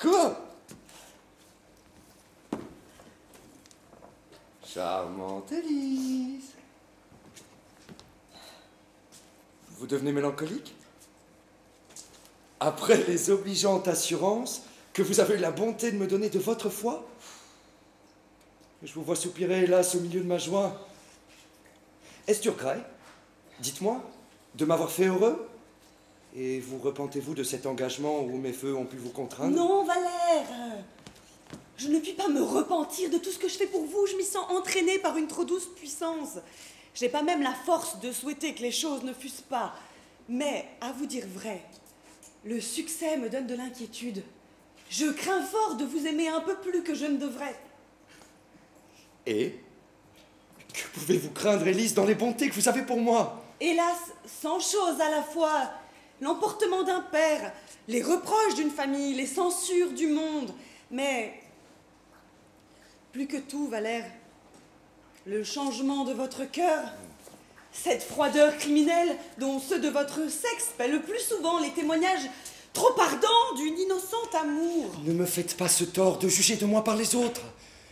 Quoi? Charmante Élise. Vous devenez mélancolique? Après les obligeantes assurances que vous avez eu la bonté de me donner de votre foi? Je vous vois soupirer, hélas, au milieu de ma joie. Est-ce du regret, dites-moi, de m'avoir fait heureux? Et vous repentez-vous de cet engagement où mes feux ont pu vous contraindre? Non, Valère! Je ne puis pas me repentir de tout ce que je fais pour vous. Je m'y sens entraînée par une trop douce puissance. Je n'ai pas même la force de souhaiter que les choses ne fussent pas. Mais, à vous dire vrai, le succès me donne de l'inquiétude. Je crains fort de vous aimer un peu plus que je ne devrais. Et que pouvez-vous craindre, Élise, dans les bontés que vous avez pour moi? Hélas, 100 choses à la fois. L'emportement d'un père, les reproches d'une famille, les censures du monde. Mais, plus que tout, Valère, le changement de votre cœur, cette froideur criminelle dont ceux de votre sexe paient le plus souvent les témoignages trop ardents d'une innocente amour. Ne me faites pas ce tort de juger de moi par les autres.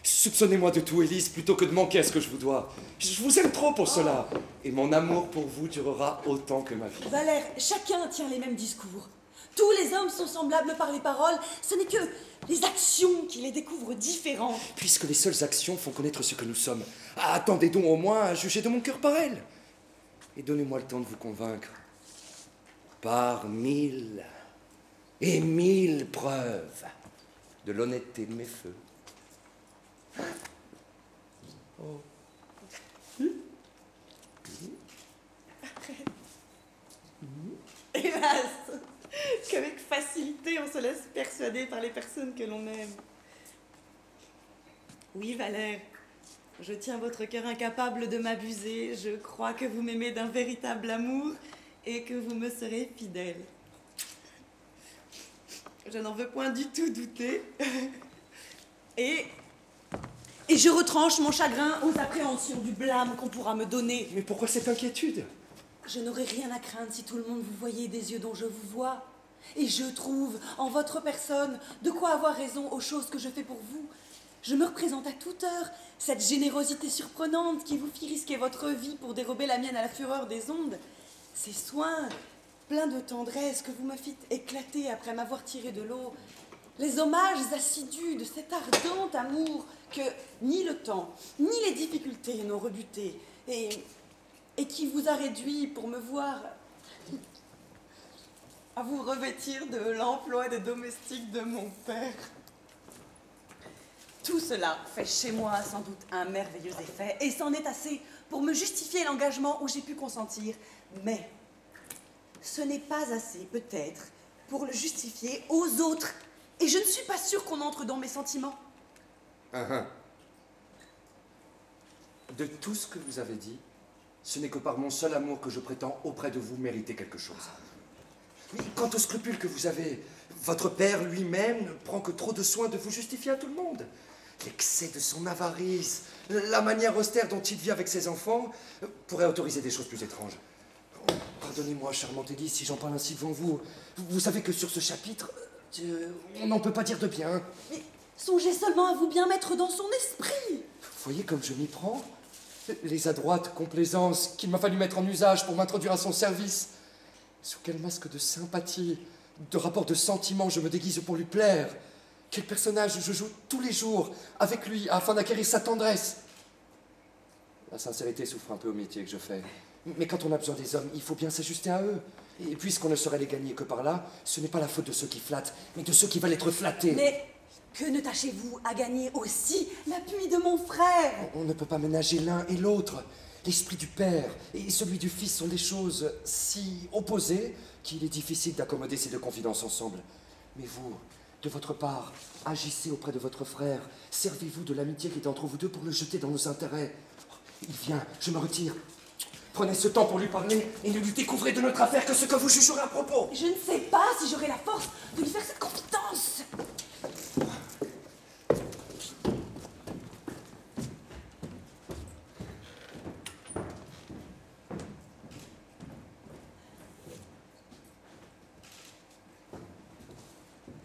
Soupçonnez-moi de tout, Élise, plutôt que de manquer à ce que je vous dois. Je vous aime trop pour cela. Et mon amour pour vous durera autant que ma vie. Valère, chacun tient les mêmes discours. Tous les hommes sont semblables par les paroles. Ce n'est que les actions qui les découvrent différents. Puisque les seules actions font connaître ce que nous sommes, attendez donc au moins à juger de mon cœur par elles. Et donnez-moi le temps de vous convaincre. Par 1000 et 1000 preuves de l'honnêteté de mes feux. Oh. Hélas, qu'avec facilité on se laisse persuader par les personnes que l'on aime. Oui, Valère, je tiens votre cœur incapable de m'abuser. Je crois que vous m'aimez d'un véritable amour et que vous me serez fidèle. Je n'en veux point du tout douter. Et je retranche mon chagrin aux appréhensions du blâme qu'on pourra me donner. Mais pourquoi cette inquiétude? Je n'aurais rien à craindre si tout le monde vous voyait des yeux dont je vous vois. Et je trouve, en votre personne, de quoi avoir raison aux choses que je fais pour vous. Je me représente à toute heure cette générosité surprenante qui vous fit risquer votre vie pour dérober la mienne à la fureur des ondes. Ces soins, pleins de tendresse que vous me fîtes éclater après m'avoir tiré de l'eau. Les hommages assidus de cet ardent amour que ni le temps, ni les difficultés n'ont rebuté. Et qui vous a réduit pour me voir à vous revêtir de l'emploi de domestique de mon père. Tout cela fait chez moi sans doute un merveilleux effet, et c'en est assez pour me justifier l'engagement où j'ai pu consentir. Mais ce n'est pas assez, peut-être, pour le justifier aux autres. Et je ne suis pas sûre qu'on entre dans mes sentiments. De tout ce que vous avez dit, ce n'est que par mon seul amour que je prétends auprès de vous mériter quelque chose. Quant aux scrupules que vous avez, votre père lui-même ne prend que trop de soin de vous justifier à tout le monde. L'excès de son avarice, la manière austère dont il vit avec ses enfants, pourraient autoriser des choses plus étranges. Oh, pardonnez-moi, charmante Élise, si j'en parle ainsi devant vous. Vous savez que sur ce chapitre, on n'en peut pas dire de bien. Mais songez seulement à vous bien mettre dans son esprit. Vous voyez comme je m'y prends? Les adroites complaisances qu'il m'a fallu mettre en usage pour m'introduire à son service. Sous quel masque de sympathie, de rapport de sentiment je me déguise pour lui plaire. Quel personnage je joue tous les jours avec lui afin d'acquérir sa tendresse. La sincérité souffre un peu au métier que je fais. Mais quand on a besoin des hommes, il faut bien s'ajuster à eux. Et puisqu'on ne saurait les gagner que par là, ce n'est pas la faute de ceux qui flattent, mais de ceux qui veulent être flattés. Mais que ne tâchez-vous à gagner aussi l'appui de mon frère? On ne peut pas ménager l'un et l'autre. L'esprit du père et celui du fils sont des choses si opposées qu'il est difficile d'accommoder ces deux confidences ensemble. Mais vous, de votre part, agissez auprès de votre frère. Servez-vous de l'amitié qui est entre vous deux pour le jeter dans nos intérêts. Il vient, je me retire. Prenez ce temps pour lui parler et ne lui découvrez de notre affaire que ce que vous jugerez à propos. Je ne sais pas si j'aurai la force de lui faire cette confidence.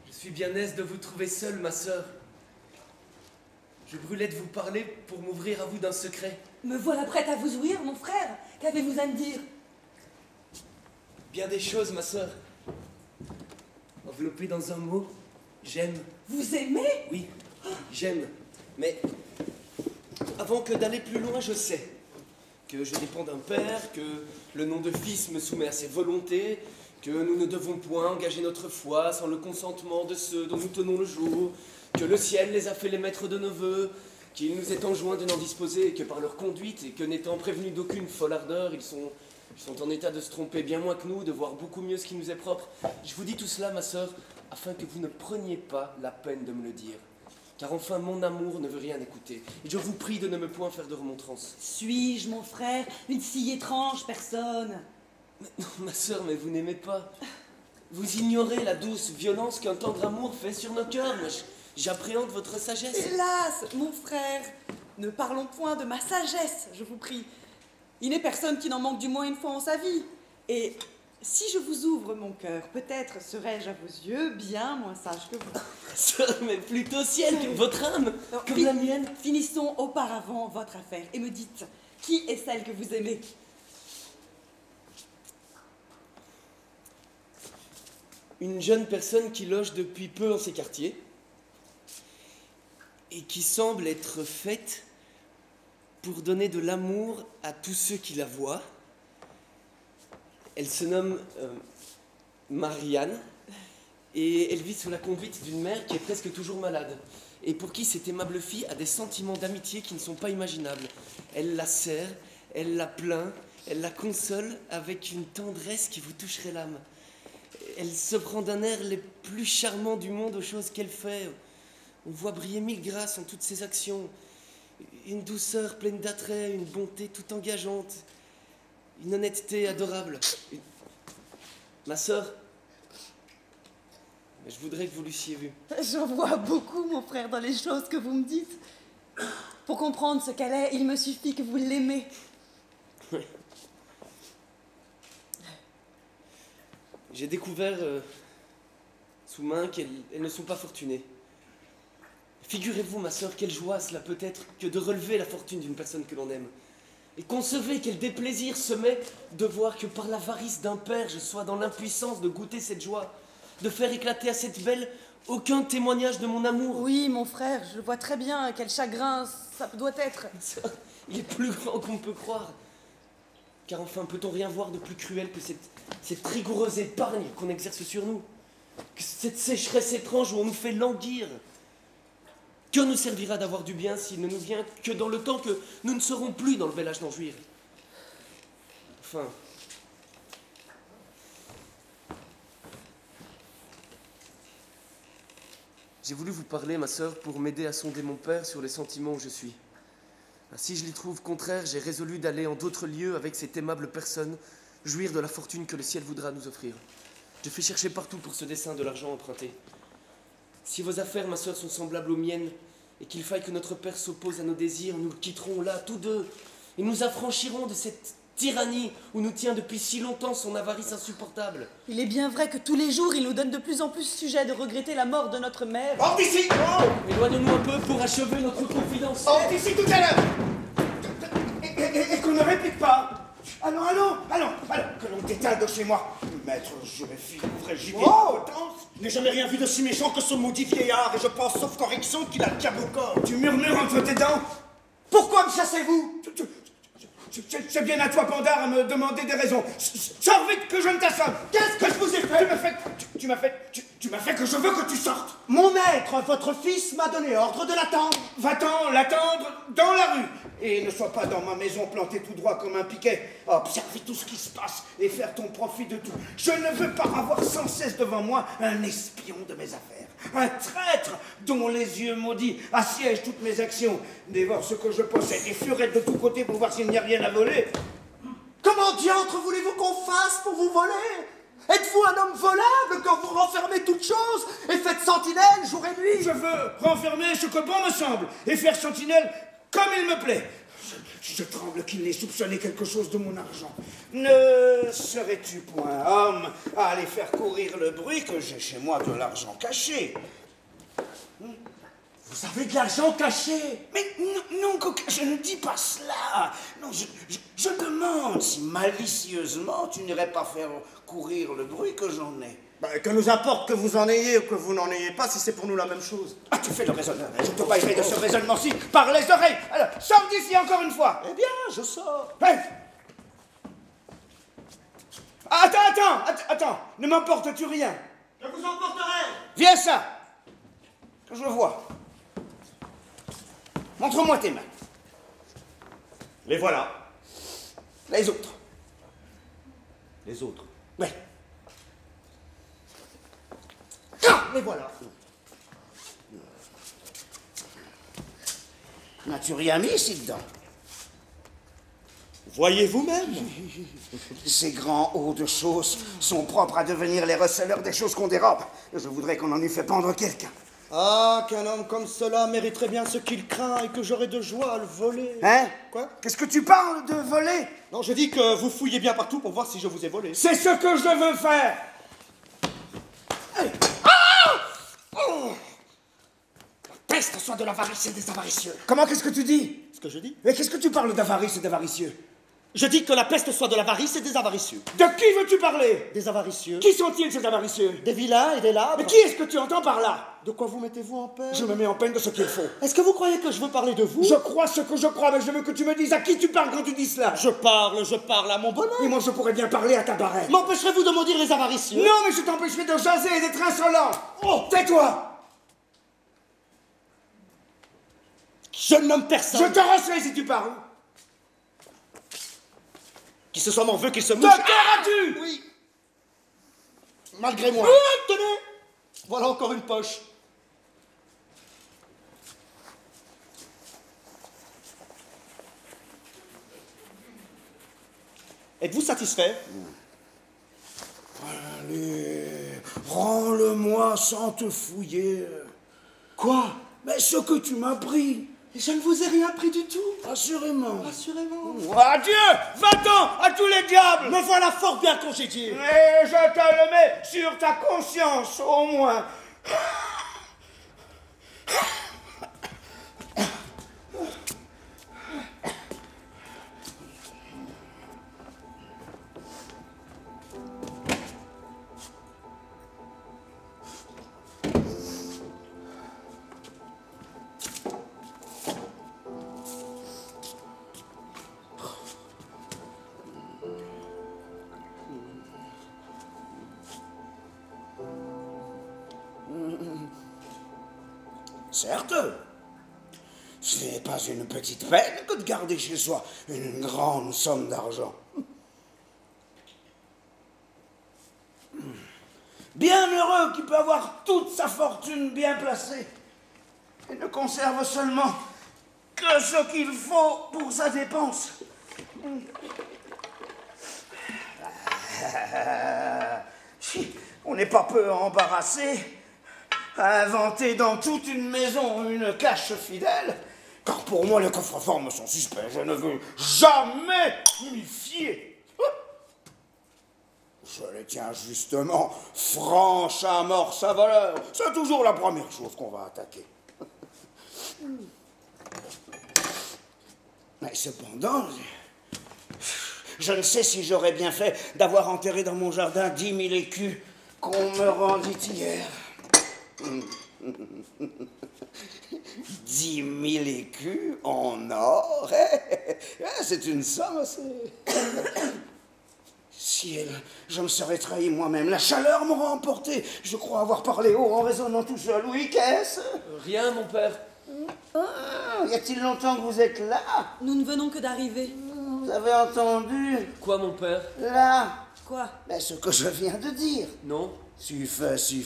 Je suis bien aise de vous trouver seule, ma sœur. Je brûlais de vous parler pour m'ouvrir à vous d'un secret. Me voilà prête à vous ouïr, mon frère. Qu'avez-vous à me dire? Bien des choses, ma sœur. Enveloppée dans un mot, j'aime. Vous aimez? Oui, j'aime. Mais avant que d'aller plus loin, je sais que je dépends d'un père, que le nom de fils me soumet à ses volontés, que nous ne devons point engager notre foi sans le consentement de ceux dont nous tenons le jour, que le ciel les a fait les maîtres de nos vœux, qu'il nous est enjoint de n'en disposer que par leur conduite, et que n'étant prévenus d'aucune folle ardeur, ils sont en état de se tromper bien moins que nous, de voir beaucoup mieux ce qui nous est propre. Je vous dis tout cela, ma sœur, afin que vous ne preniez pas la peine de me le dire. Car enfin, mon amour ne veut rien écouter, et je vous prie de ne me point faire de remontrance. Suis-je, mon frère, une si étrange personne? Non, ma sœur, mais vous n'aimez pas. Vous ignorez la douce violence qu'un tendre amour fait sur nos cœurs. Moi, j'appréhende votre sagesse. Hélas, mon frère, ne parlons point de ma sagesse, je vous prie. Il n'est personne qui n'en manque du moins une fois en sa vie. Et si je vous ouvre mon cœur, peut-être serai-je à vos yeux bien moins sage que vous. Sœur, mais plutôt ciel que votre âme, Alors, comme la mienne. Finissons auparavant votre affaire et me dites, qui est celle que vous aimez? Une jeune personne qui loge depuis peu en ces quartiers et qui semble être faite pour donner de l'amour à tous ceux qui la voient. Elle se nomme Marianne et elle vit sous la conduite d'une mère qui est presque toujours malade et pour qui cette aimable fille a des sentiments d'amitié qui ne sont pas imaginables. Elle la serre, elle la plaint, elle la console avec une tendresse qui vous toucherait l'âme. Elle se prend d'un air les plus charmants du monde aux choses qu'elle fait. On voit briller mille grâces en toutes ses actions. Une douceur pleine d'attrait, une bonté tout engageante, une honnêteté adorable. Ma sœur, je voudrais que vous l'eussiez vue. J'en vois beaucoup, mon frère, dans les choses que vous me dites. Pour comprendre ce qu'elle est, il me suffit que vous l'aimez. J'ai découvert sous main qu'elles ne sont pas fortunées. Figurez-vous, ma sœur, quelle joie cela peut être que de relever la fortune d'une personne que l'on aime. Et concevez quel déplaisir se met de voir que par l'avarice d'un père, je sois dans l'impuissance de goûter cette joie, de faire éclater à cette belle aucun témoignage de mon amour. Oui, mon frère, je vois très bien quel chagrin ça doit être. Il est plus grand qu'on ne peut croire. Car enfin, peut-on rien voir de plus cruel que cette rigoureuse épargne qu'on exerce sur nous? Que cette sécheresse étrange où on nous fait languir? Que nous servira d'avoir du bien s'il ne nous vient que dans le temps que nous ne serons plus dans le bel âge d'en jouir? Enfin, j'ai voulu vous parler, ma sœur, pour m'aider à sonder mon père sur les sentiments où je suis. Si je l'y trouve contraire, j'ai résolu d'aller en d'autres lieux avec cette aimable personne, jouir de la fortune que le ciel voudra nous offrir. Je te fais chercher partout pour ce dessin de l'argent emprunté. Si vos affaires, ma sœur, sont semblables aux miennes, et qu'il faille que notre père s'oppose à nos désirs, nous le quitterons là, tous deux, et nous affranchirons de cette tyrannie où nous tient depuis si longtemps son avarice insupportable. Il est bien vrai que tous les jours, il nous donne de plus en plus sujet de regretter la mort de notre mère. Hors d'ici! Éloignons-nous un peu pour achever notre confidence. Hors d'ici tout à l'heure! Et qu'on ne réplique pas! Allons, que l'on t'éteint de chez moi! Maître, je vais filer vrai gibier de potence! Je n'ai jamais rien vu de si méchant que ce maudit vieillard, et je pense, sauf correction, qu'il a le diable au corps. Tu murmures entre tes dents! Pourquoi me chassez-vous? C'est bien à toi, Pandare, à me demander des raisons. Sors vite que je ne t'assomme! Qu'est-ce que je vous ai fait? Tu m'as fait que je veux que tu sortes! Mon maître, votre fils, m'a donné ordre de l'attendre. Va-t'en l'attendre dans la rue! Et ne sois pas dans ma maison planté tout droit comme un piquet, à observer tout ce qui se passe et faire ton profit de tout. Je ne veux pas avoir sans cesse devant moi un espion de mes affaires, un traître dont les yeux maudits assiègent toutes mes actions, dévore ce que je possède et furette de tous côtés pour voir s'il n'y a rien à voler. Comment diantre voulez-vous qu'on fasse pour vous voler? Êtes-vous un homme volable quand vous renfermez toutes choses et faites sentinelle jour et nuit? Je veux renfermer ce que bon me semble et faire sentinelle comme il me plaît. Je tremble qu'il n'ait soupçonné quelque chose de mon argent. Ne serais-tu point homme à aller faire courir le bruit que j'ai chez moi de l'argent caché? Vous avez de l'argent caché? Mais non, coquin, je ne dis pas cela. Non, je demande si malicieusement tu n'irais pas faire courir le bruit que j'en ai. Que nous importe que vous en ayez ou que vous n'en ayez pas, si c'est pour nous la même chose. Ah, tu fais le raisonneur. Je te baillerai de ce raisonnement-ci par les oreilles. Alors, sors d'ici encore une fois. Eh bien, je sors. Hey. Attends, ne m'emportes-tu rien? Je vous emporterai. Viens ça, que je vois. Montre-moi tes mains. Les voilà. Les autres. Les autres. Oui. Ah, les voilà. N'as-tu rien mis ici dedans? Voyez vous-même. Ces grands hauts de choses sont propres à devenir les receleurs des choses qu'on dérobe. Je voudrais qu'on en eût fait pendre quelqu'un. Ah, qu'un homme comme cela mériterait bien ce qu'il craint et que j'aurais de joie à le voler. Hein? Quoi? Qu'est-ce que tu parles de voler? Non, je dis que vous fouillez bien partout pour voir si je vous ai volé. C'est ce que je veux faire. La peste soit de l'avarice et des avaricieux. Comment, qu'est-ce que tu dis? Ce que je dis? Mais qu'est-ce que tu parles d'avarice et d'avaricieux? Je dis que la peste soit de l'avarice et des avaricieux. De qui veux-tu parler? Des avaricieux. Qui sont-ils, ces avaricieux? Des vilains et des labres. Mais qui est-ce que tu entends par là? De quoi vous mettez-vous en peine? Je me mets en peine de ce qu'il faut. Est-ce que vous croyez que je veux parler de vous? Je crois ce que je crois, mais je veux que tu me dises à qui tu parles quand tu dis cela. Je parle à mon bonheur. Et moi, je pourrais bien parler à ta barrette. M'empêcherez-vous de maudire les avaricieux? Non, mais je t'empêcherai de jaser et d'être insolent. Oh, tais-toi. Je ne nomme personne. Je te rosserai si tu parles. Qui ce soit m'en veut, qu'il se Te mouche. tairas-tu? Oui. Malgré moi. Tenez. Voilà encore une poche. Êtes-vous satisfait? Allez, rends-le-moi sans te fouiller. Quoi? Mais ce que tu m'as pris. Je ne vous ai rien pris du tout. Assurément. Assurément. Adieu! Va-t'en à tous les diables! Me voilà fort bien congédié. Et je te le mets sur ta conscience, au moins. Certes, ce n'est pas une petite peine que de garder chez soi une grande somme d'argent. Bien heureux qui peut avoir toute sa fortune bien placée et ne conserve seulement que ce qu'il faut pour sa dépense. on n'est pas peu embarrassé à inventer dans toute une maison une cache fidèle, car pour moi les coffres-forts me sont suspects, je ne veux jamais m'y fier. Je les tiens justement franche amorce à voleur. C'est toujours la première chose qu'on va attaquer. Mais cependant, je ne sais si j'aurais bien fait d'avoir enterré dans mon jardin 10 000 écus qu'on me rendit hier. 10 000 écus en or, c'est une somme assez... Ciel, je me serais trahi moi-même. La chaleur m'aura emporté. Je crois avoir parlé haut en raisonnant tout seul. Oui, qu'est-ce? Rien, mon père. Y a-t-il longtemps que vous êtes là? Nous ne venons que d'arriver. Vous avez entendu? Quoi, mon père? Là? Quoi? Ben, ce que je viens de dire. Non. Suffit.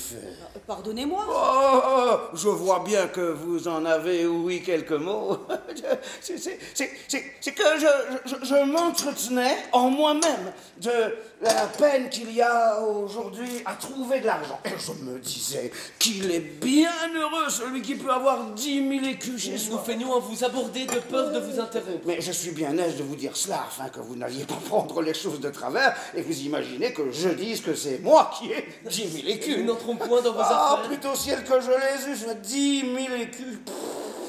Pardonnez-moi. Je vois bien que vous en avez ouï quelques mots. C'est que je m'entretenais en moi-même de la peine qu'il y a aujourd'hui à trouver de l'argent. Et je me disais qu'il est bien heureux celui qui peut avoir 10 000 écus chez Nous soi. feignons à vous aborder de peur de vous interrompre. Mais je suis bien aise de vous dire cela afin que vous n'alliez pas prendre les choses de travers et vous imaginez que je dise que c'est moi qui ai 10 000 écus. Nous n'entrons point dans vos Ah, affaires. plutôt ciel que je les eusse, 10 000 écus.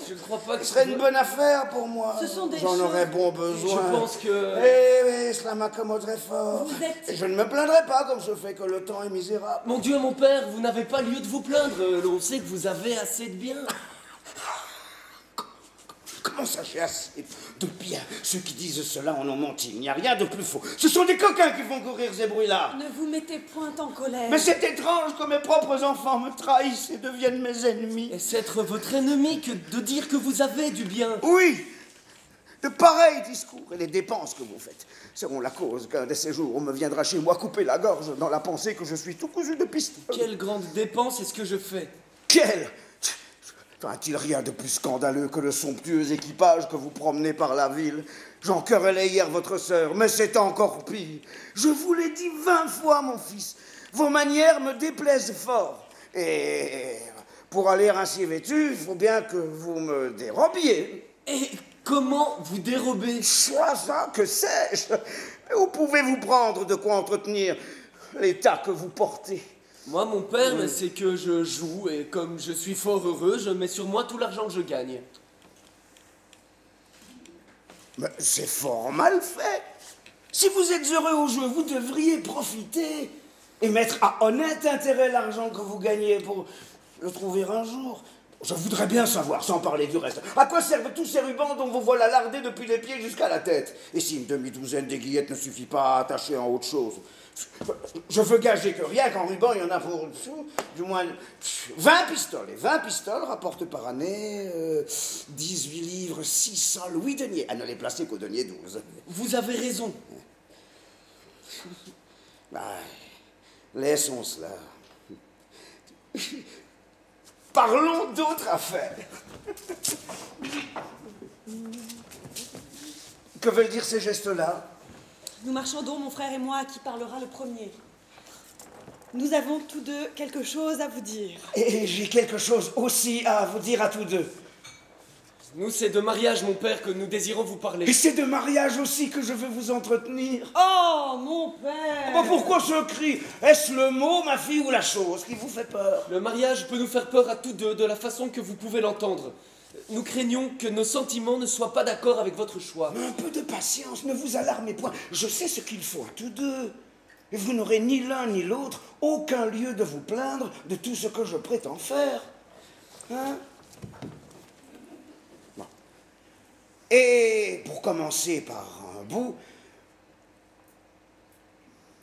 Je ne crois pas que Ce serait une bonne affaire pour moi. Ce sont des J'en choses- aurais bon besoin. Je pense que... Eh, cela m'accommoderait fort. Vous êtes- Et je ne me plaindrai pas comme je fais que le temps est misérable. Mon Dieu, mon père, vous n'avez pas lieu de vous plaindre. On sait que vous avez assez de biens. Comment ça, j'ai assez de bien? Ceux qui disent cela en ont menti. Il n'y a rien de plus faux. Ce sont des coquins qui font courir ces bruits-là. Ne vous mettez point en colère. Mais c'est étrange que mes propres enfants me trahissent et deviennent mes ennemis. Est-ce être votre ennemi que de dire que vous avez du bien? Oui, de pareils discours et les dépenses que vous faites seront la cause qu'un de ces jours on me viendra chez moi couper la gorge dans la pensée que je suis tout cousu de pistoles. Quelle grande dépense est-ce que je fais? Quelle? T-il rien de plus scandaleux que le somptueux équipage que vous promenez par la ville? J'en querellais hier votre sœur, mais c'est encore pire. Je vous l'ai dit 20 fois, mon fils. Vos manières me déplaisent fort. Et pour aller ainsi vêtu, il faut bien que vous me dérobiez. Et comment vous dérober? Soit ça, que sais-je? Où pouvez-vous prendre de quoi entretenir l'état que vous portez? Moi, mon père, c'est que je joue et comme je suis fort heureux, je mets sur moi tout l'argent que je gagne. Mais c'est fort mal fait. Si vous êtes heureux au jeu, vous devriez profiter et mettre à honnête intérêt l'argent que vous gagnez pour le trouver un jour. Je voudrais bien savoir, sans parler du reste, à quoi servent tous ces rubans dont vous voilà lardés depuis les pieds jusqu'à la tête? Et si une demi-douzaine d'aiguillettes ne suffit pas à attacher en autre chose? Je veux gager que rien qu'en ruban, il y en a pour du moins 20 pistolets. 20 pistoles rapportent par année 18 livres 600 louis deniers. À ne les placer qu'au denier 12. Vous avez raison. Bah, laissons cela. Parlons d'autres affaires. Que veulent dire ces gestes-là? Nous marchandons, mon frère et moi, qui parlera le premier. Nous avons tous deux quelque chose à vous dire. Et j'ai quelque chose aussi à vous dire à tous deux. Nous, c'est de mariage, mon père, que nous désirons vous parler. Et c'est de mariage aussi que je veux vous entretenir. Oh, mon père! Bah, pourquoi ce cri? Est-ce le mot, ma fille, ou la chose qui vous fait peur? Le mariage peut nous faire peur à tous deux de la façon que vous pouvez l'entendre. Nous craignons que nos sentiments ne soient pas d'accord avec votre choix. Mais un peu de patience, ne vous alarmez point. Je sais ce qu'il faut à tous deux. Et vous n'aurez ni l'un ni l'autre aucun lieu de vous plaindre de tout ce que je prétends faire. Hein? Bon. Et pour commencer par un bout,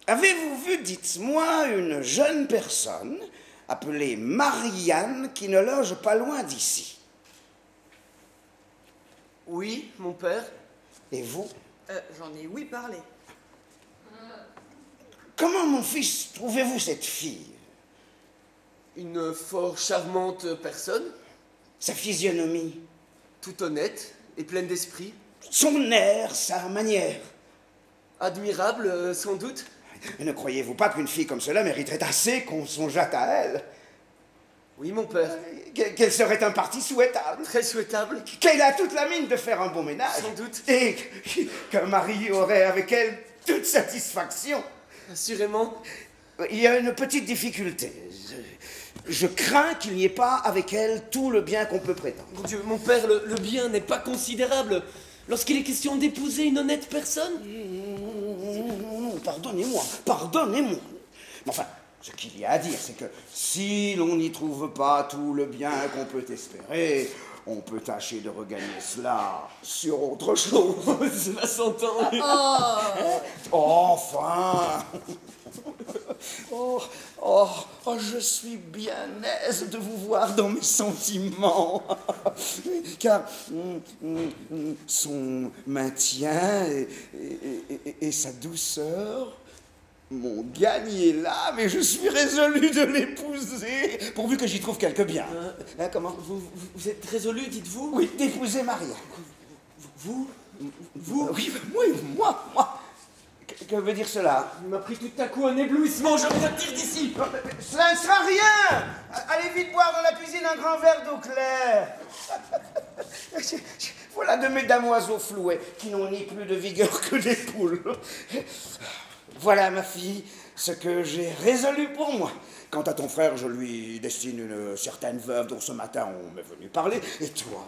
avez-vous vu, dites-moi, une jeune personne appelée Marianne qui ne loge pas loin d'ici? Oui, mon père. Et vous? J'en ai ouï parler. Comment, mon fils, trouvez-vous cette fille? Une fort charmante personne, Sa physionomie, toute honnête et pleine d'esprit. son air, sa manière. Admirable, sans doute. Ne croyez-vous pas qu'une fille comme cela mériterait assez qu'on songeât à elle? Oui, mon père. Qu'elle serait un parti souhaitable. Très souhaitable. Qu'elle a toute la mine de faire un bon ménage. Sans doute. Et qu'un mari aurait avec elle toute satisfaction. Assurément. Il y a une petite difficulté. Je crains qu'il n'y ait pas avec elle tout le bien qu'on peut prétendre. Mon Dieu, mon père, le bien n'est pas considérable. Lorsqu'il est question d'épouser une honnête personne. Pardonnez-moi, pardonnez-moi. Mais enfin, ce qu'il y a à dire, c'est que si l'on n'y trouve pas tout le bien qu'on peut espérer, on peut tâcher de regagner cela sur autre chose. Cela s'entend. Enfin. Je suis bien aise de vous voir dans mes sentiments. Car son maintien et sa douceur m'ont gagné l'âme et je suis résolu de l'épouser, pourvu que j'y trouve quelque bien. Comment? Vous êtes résolu, dites-vous? Oui, d'épouser Maria. Vous? Oui, moi. Que veut dire cela? Il m'a pris tout à coup un éblouissement, je me retire d'ici. Cela ne sera rien. Allez vite boire dans la cuisine un grand verre d'eau claire. Voilà de mes damoiseaux flouets qui n'ont ni plus de vigueur que des poules. Voilà, ma fille, ce que j'ai résolu pour moi. Quant à ton frère, je lui destine une certaine veuve dont ce matin on m'est venu parler. Et toi,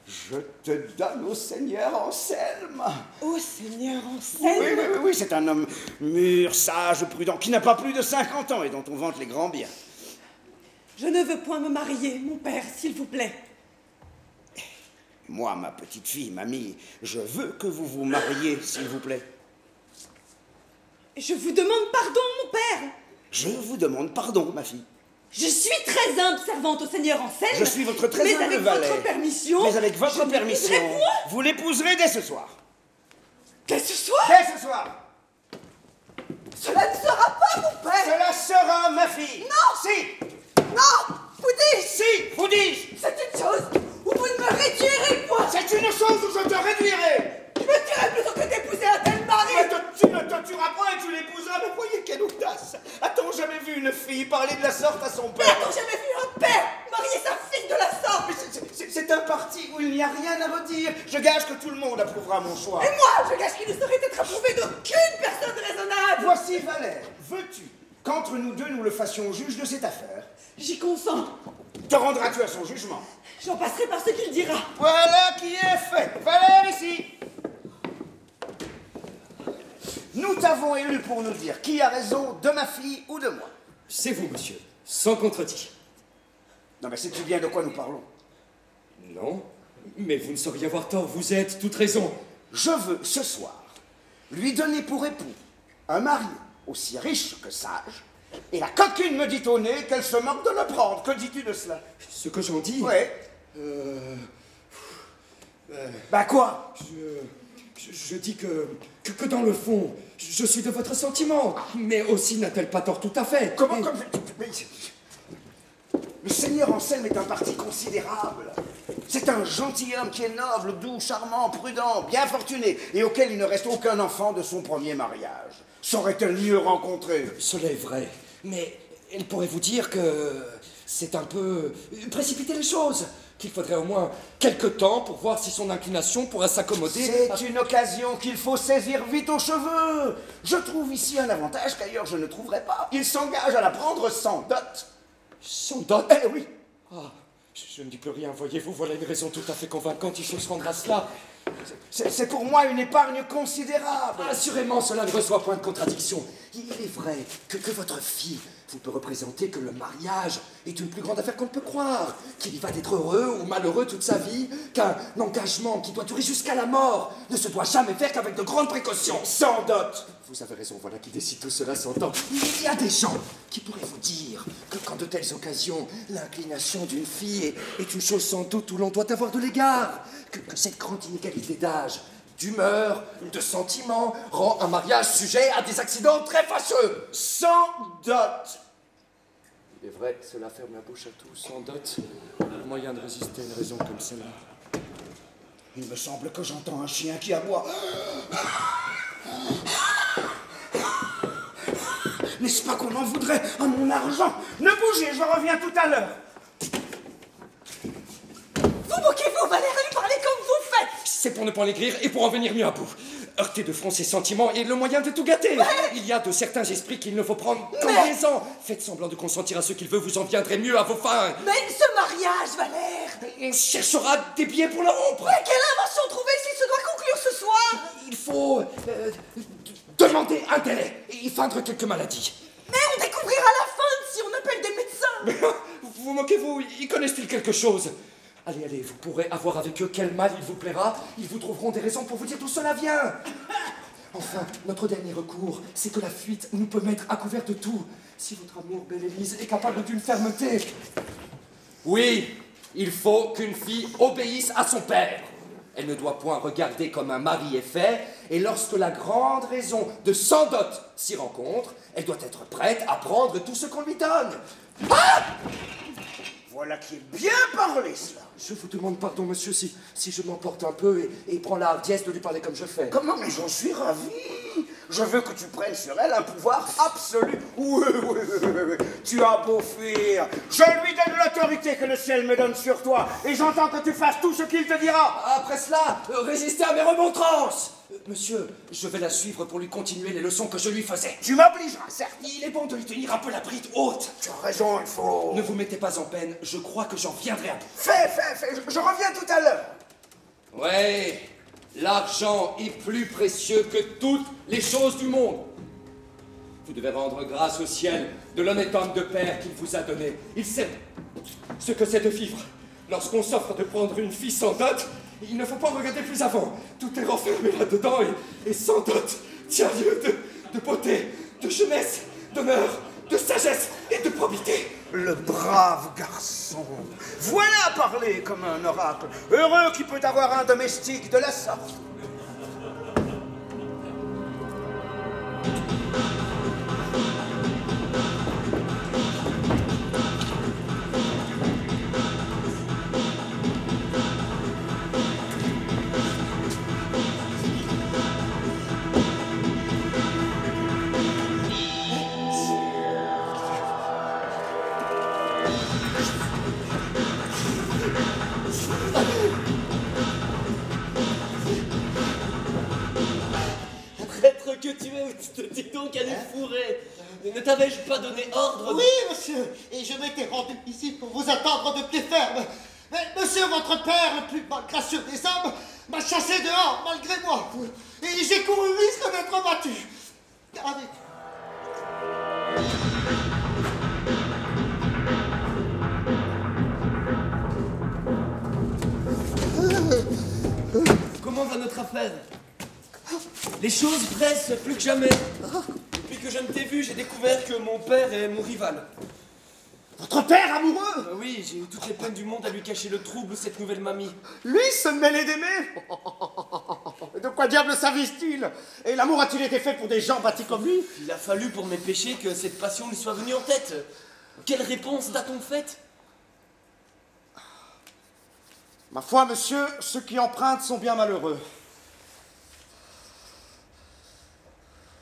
je te donne au Seigneur Anselme. Ô Seigneur Anselme! Oui, c'est un homme mûr, sage, prudent, qui n'a pas plus de 50 ans et dont on vante les grands biens. Je ne veux point me marier, mon père, s'il vous plaît. Moi, ma petite fille, mamie, je veux que vous vous mariez, s'il vous plaît. Je vous demande pardon, mon père. Je vous demande pardon, ma fille. Je suis très humble servante au Seigneur Anselme. Je suis votre très humble valet. Mais avec votre permission... Mais avec votre permission, point. vous l'épouserez dès ce soir. Dès ce soir? Dès ce soir. Cela ne sera pas, mon père. Cela sera, ma fille. Non. Si. Non, vous dites. Si, vous dis-je. C'est une chose où vous ne me réduirez point. C'est une chose où je te réduirai. Je me tuerai plutôt que d'épouser un tel mari. Mais tu ne te tueras point et tu l'épouseras. Mais voyez quelle audace. A-t-on jamais vu une fille parler de la sorte à son Mais père? a-t-on jamais vu un père marier sa fille de la sorte? Mais c'est un parti où il n'y a rien à redire. Je gage que tout le monde approuvera mon choix. Et moi, je gâche qu'il ne saurait être approuvé d'aucune personne raisonnable. Voici Valère. Veux-tu qu'entre nous deux nous le fassions juge de cette affaire? J'y consens. Te rendras-tu à son jugement? J'en passerai par ce qu'il dira. Voilà qui est fait. Valère, ici. Nous t'avons élu pour nous dire qui a raison, de ma fille ou de moi. C'est vous, monsieur, sans contredit. Non, mais sais-tu bien de quoi nous parlons? Non, mais vous ne sauriez avoir tort, vous êtes toute raison. Je veux, ce soir, lui donner pour époux un mari aussi riche que sage, et la coquine me dit au nez qu'elle se moque de le prendre. Que dis-tu de cela? Ce que j'en dis... Ouais. Bah quoi? Je dis que dans le fond, je suis de votre sentiment, mais aussi n'a-t-elle pas tort tout à fait. Comment Et- mais le Seigneur Anselme est un parti considérable. C'est un gentilhomme qui est noble, doux, charmant, prudent, bien fortuné, et auquel il ne reste aucun enfant de son premier mariage. Saurait-elle mieux rencontrer? Cela est vrai, mais elle pourrait vous dire que c'est un peu précipiter les choses, qu'il faudrait au moins quelque temps pour voir si son inclination pourra s'accommoder. C'est une occasion qu'il faut saisir vite aux cheveux. Je trouve ici un avantage qu'ailleurs je ne trouverais pas. Il s'engage à la prendre sans dot. Sans dot. Eh oui. Ah, je ne dis plus rien, voyez-vous, voilà une raison tout à fait convaincante, il faut se rendre à cela. C'est pour moi une épargne considérable. Assurément, cela ne reçoit point de contradiction. Il est vrai que votre fille vous peut représenter que le mariage est une plus grande affaire qu'on ne peut croire, qu'il y va d'être heureux ou malheureux toute sa vie, qu'un engagement qui doit durer jusqu'à la mort ne se doit jamais faire qu'avec de grandes précautions. Sans dot. Vous avez raison, voilà qui décide tout cela s'entend. Il y a des gens qui pourraient vous dire que quand de telles occasions, l'inclination d'une fille est une chose sans doute où l'on doit avoir de l'égard, que cette grande inégalité d'âge, d'humeur, de sentiments, rend un mariage sujet à des accidents très fâcheux. Sans dot. Il est vrai, cela ferme la bouche à tout, sans dot. Le moyen de résister à une raison comme celle-là. Il me semble que j'entends un chien qui aboie. N'est-ce pas qu'on en voudrait à mon argent? Ne bougez, je reviens tout à l'heure. Vous moquez-vous, Valère, lui parlez comme vous faites. C'est pour ne pas l'aigrir et pour en venir mieux à bout. Heurter de front ses sentiments est le moyen de tout gâter. Il y a de certains esprits qu'il ne faut prendre qu'en plaisant. Faites semblant de consentir à ce qu'il veut, vous en viendrez mieux à vos fins. Mais ce mariage, Valère! On cherchera des billets pour le rompre. Mais quelle invention trouver s'il se doit conclure ce soir? Il faut demander un délai et feindre quelques maladies. Mais on découvrira la fin si on appelle des médecins. Vous moquez-vous, y connaissent-ils quelque chose? Allez, allez, vous pourrez avoir avec eux quel mal il vous plaira. Ils vous trouveront des raisons pour vous dire d'où cela vient. Enfin, notre dernier recours, c'est que la fuite nous peut mettre à couvert de tout. Si votre amour, belle Élise, est capable d'une fermeté. Oui, il faut qu'une fille obéisse à son père. Elle ne doit point regarder comme un mari est fait, et lorsque la grande raison de sans dot s'y rencontre, elle doit être prête à prendre tout ce qu'on lui donne. Ah! Voilà qui est bien parlé, cela. Je vous demande pardon, monsieur, si je m'emporte un peu et prends la hardiesse de lui parler comme je fais. Comment? Mais j'en suis ravi. Je veux que tu prennes sur elle un pouvoir absolu. Oui. Tu as beau fuir, je lui donne l'autorité que le ciel me donne sur toi, et j'entends que tu fasses tout ce qu'il te dira. Après cela, résistez à mes remontrances. Monsieur, je vais la suivre pour lui continuer les leçons que je lui faisais. Tu m'obligeras, certes. Il est bon de lui tenir un peu la bride haute. Tu as raison, il faut... Ne vous mettez pas en peine, je crois que j'en viendrai à bout. Fais, je reviens tout à l'heure. Ouais, l'argent est plus précieux que toutes les choses du monde. Vous devez rendre grâce au ciel de l'honnête homme de père qu'il vous a donné. Il sait ce que c'est de vivre. Lorsqu'on s'offre de prendre une fille sans dot, il ne faut pas regarder plus avant. Tout est renfermé là-dedans et sans dot tient lieu de beauté, de jeunesse, d'honneur, de sagesse et de probité. Le brave garçon. Voilà parler comme un oracle. Heureux qui peut avoir un domestique de la sorte. Dis donc, elle est fourrée. Ne t'avais-je pas donné ordre? Oui, monsieur, et je m'étais rendu ici pour vous attendre de pied ferme. Mais monsieur, votre père, le plus gracieux des hommes, m'a chassé dehors malgré moi. Et j'ai couru le risque d'être battu. Comment va notre affaire? Les choses pressent plus que jamais. Depuis que je ne t'ai vu, j'ai découvert que mon père est mon rival. Votre père amoureux? Oui, j'ai eu toutes les peines du monde à lui cacher le trouble, cette nouvelle mamie. Lui se mêler d'aimer? De quoi diable s'avise-t-il? Et l'amour a-t-il été fait pour des gens bâtis comme lui? Il a fallu pour mes péchés que cette passion lui soit venue en tête. Quelle réponse t'a-t-on faite? Ma foi, monsieur, ceux qui empruntent sont bien malheureux.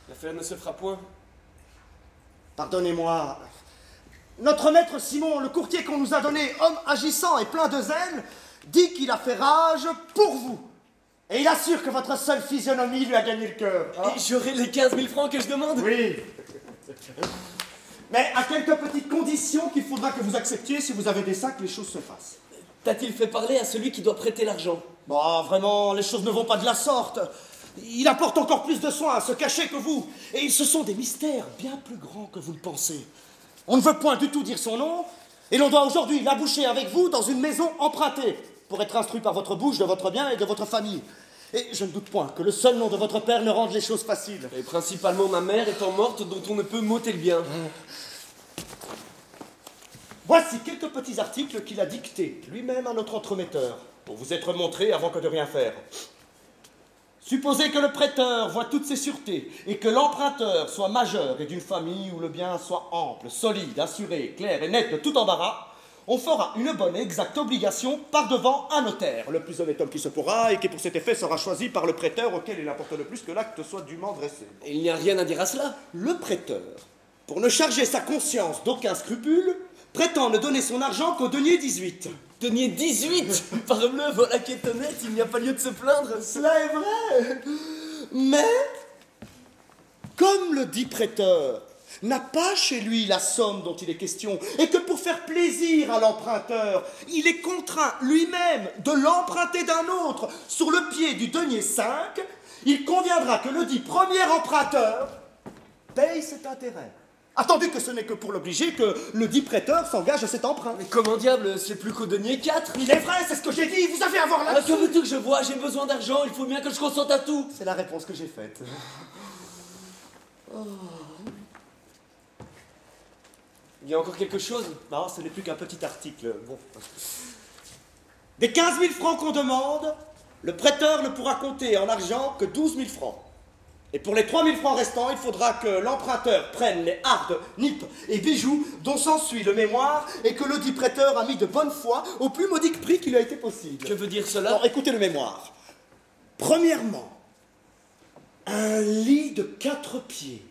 L'affaire ne se fera point. Pardonnez-moi. Notre maître Simon, le courtier qu'on nous a donné, homme agissant et plein de zèle, dit qu'il a fait rage pour vous. Et il assure que votre seule physionomie lui a gagné le cœur. Hein? Et j'aurai les 15 000 francs que je demande? Oui. Mais à quelques petites conditions qu'il faudra que vous acceptiez si vous avez des sacs, les choses se fassent. T'a-t-il fait parler à celui qui doit prêter l'argent? Bon, vraiment, les choses ne vont pas de la sorte. Il apporte encore plus de soin à se cacher que vous. Et ce sont des mystères bien plus grands que vous le pensez. On ne veut point du tout dire son nom, et l'on doit aujourd'hui l'aboucher avec vous dans une maison empruntée, pour être instruit par votre bouche de votre bien et de votre famille. Et je ne doute point que le seul nom de votre père ne rende les choses faciles. Et principalement ma mère étant morte, dont on ne peut m'ôter le bien. Voici quelques petits articles qu'il a dictés lui-même à notre entremetteur, pour vous être montrés avant que de rien faire. Supposez que le prêteur voit toutes ses sûretés et que l'emprunteur soit majeur et d'une famille où le bien soit ample, solide, assuré, clair et net de tout embarras, on fera une bonne et exacte obligation par devant un notaire, le plus honnête homme qui se pourra et qui pour cet effet sera choisi par le prêteur auquel il importe le plus que l'acte soit dûment dressé. Et il n'y a rien à dire à cela. Le prêteur pour ne charger sa conscience d'aucun scrupule, prétend ne donner son argent qu'au denier 18. Denier 18 Parbleu, voilà qui est honnête, il n'y a pas lieu de se plaindre. Cela est vrai. Mais, comme le dit prêteur n'a pas chez lui la somme dont il est question, et que pour faire plaisir à l'emprunteur, il est contraint lui-même de l'emprunter d'un autre sur le pied du denier 5, il conviendra que le dit premier emprunteur paye cet intérêt. Attendu que ce n'est que pour l'obliger que le dit prêteur s'engage à cet emprunt. Mais comment diable, c'est plus qu'au denier 4? Il est vrai, c'est ce que j'ai dit, vous avez à voir Ah, là-dessus. que veux-tu que je vois? J'ai besoin d'argent, il faut bien que je consente à tout. C'est la réponse que j'ai faite. Il y a encore quelque chose? Non, ce n'est plus qu'un petit article. Bon. Des 15 000 francs qu'on demande, le prêteur ne pourra compter en argent que 12 000 francs. Et pour les 3 000 francs restants, il faudra que l'emprunteur prenne les hardes, nippes et bijoux dont s'ensuit le mémoire et que le dit prêteur a mis de bonne foi au plus modique prix qu'il a été possible. Que veut dire cela? Alors, écoutez le mémoire. Premièrement, un lit de 4 pieds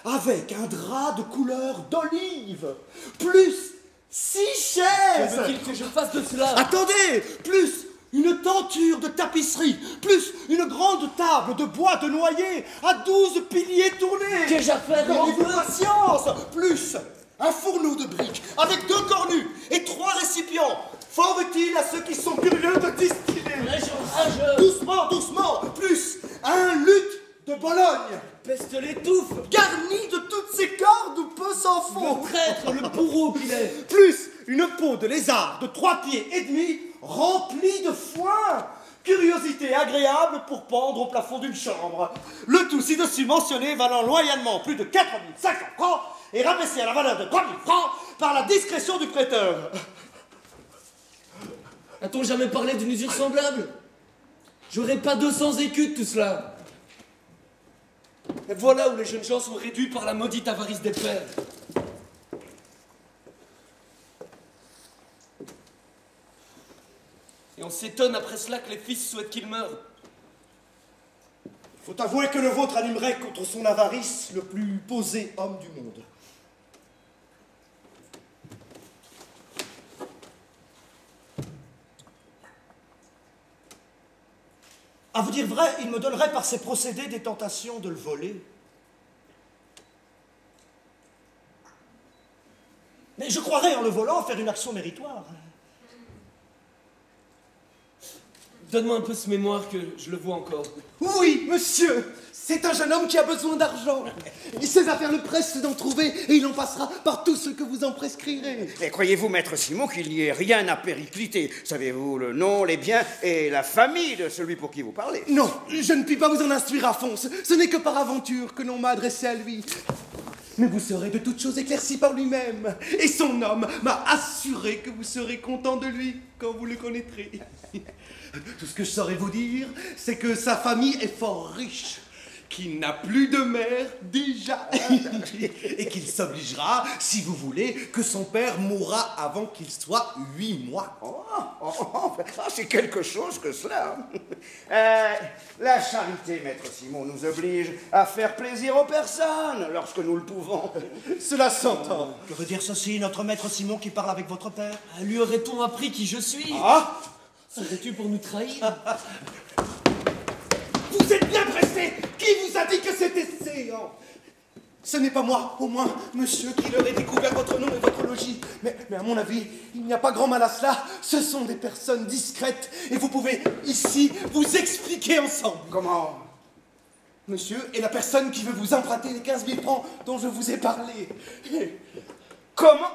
avec un drap de couleur d'olive, plus 6 chaises. Que veut-il que je fasse de cela? Attendez, plus une tenture de tapisserie, plus une grande table de bois de noyer à 12 piliers tournés. Qu'ai-je à faire? Ayez-vous patience, plus un fourneau de briques avec 2 cornues et 3 récipients, fort utile à ceux qui sont curieux de distiller. Doucement, doucement, plus un luth de Bologne. Peste l'étouffe! Garni de toutes ces cordes où peu s'en faut. Le traître, le bourreau qu'il est! Plus une peau de lézard de 3 pieds et demi remplie de foin. Curiosité agréable pour pendre au plafond d'une chambre. Le tout ci-dessus mentionné valant loyalement plus de 4 500 francs et rabaissé à la valeur de 3 000 francs par la discrétion du prêteur. A-t-on jamais parlé d'une usure semblable? J'aurais pas 200 écus de tout cela. Et voilà où les jeunes gens sont réduits par la maudite avarice des pères. Et on s'étonne après cela que les fils souhaitent qu'ils meurent. Il faut avouer que le vôtre animerait contre son avarice le plus posé homme du monde. À vous dire vrai, il me donnerait par ses procédés des tentations de le voler. Mais je croirais, en le volant, faire une action méritoire. Donne-moi un peu ce mémoire que je le vois encore. Oui, monsieur, c'est un jeune homme qui a besoin d'argent. Ses affaires le pressent d'en trouver et il en passera par tout ce que vous en prescrirez. Et croyez-vous, maître Simon, qu'il n'y ait rien à péricliter? Savez-vous le nom, les biens et la famille de celui pour qui vous parlez? Non, je ne puis pas vous en instruire à fond. Ce n'est que par aventure que l'on m'a adressé à lui. Mais vous serez de toutes choses éclaircies par lui-même. Et son homme m'a assuré que vous serez content de lui quand vous le connaîtrez. Tout ce que je saurais vous dire, c'est que sa famille est fort riche, qu'il n'a plus de mère déjà, et qu'il s'obligera, si vous voulez, que son père mourra avant qu'il soit 8 mois. C'est quelque chose que cela. La charité, maître Simon, nous oblige à faire plaisir aux personnes lorsque nous le pouvons. Cela s'entend. Que veut dire ceci, notre maître Simon qui parle avec votre père? Lui aurait-on appris qui je suis? Ah! Serais-tu pour nous trahir? Vous êtes bien pressé. Qui vous a dit que c'était séant? Ce n'est pas moi, au moins, monsieur, qui leur ai découvert votre nom et votre logis. Mais à mon avis, il n'y a pas grand mal à cela. Ce sont des personnes discrètes et vous pouvez, ici, vous expliquer ensemble. Comment? Monsieur est la personne qui veut vous emprunter les 15 000 francs dont je vous ai parlé. Comment?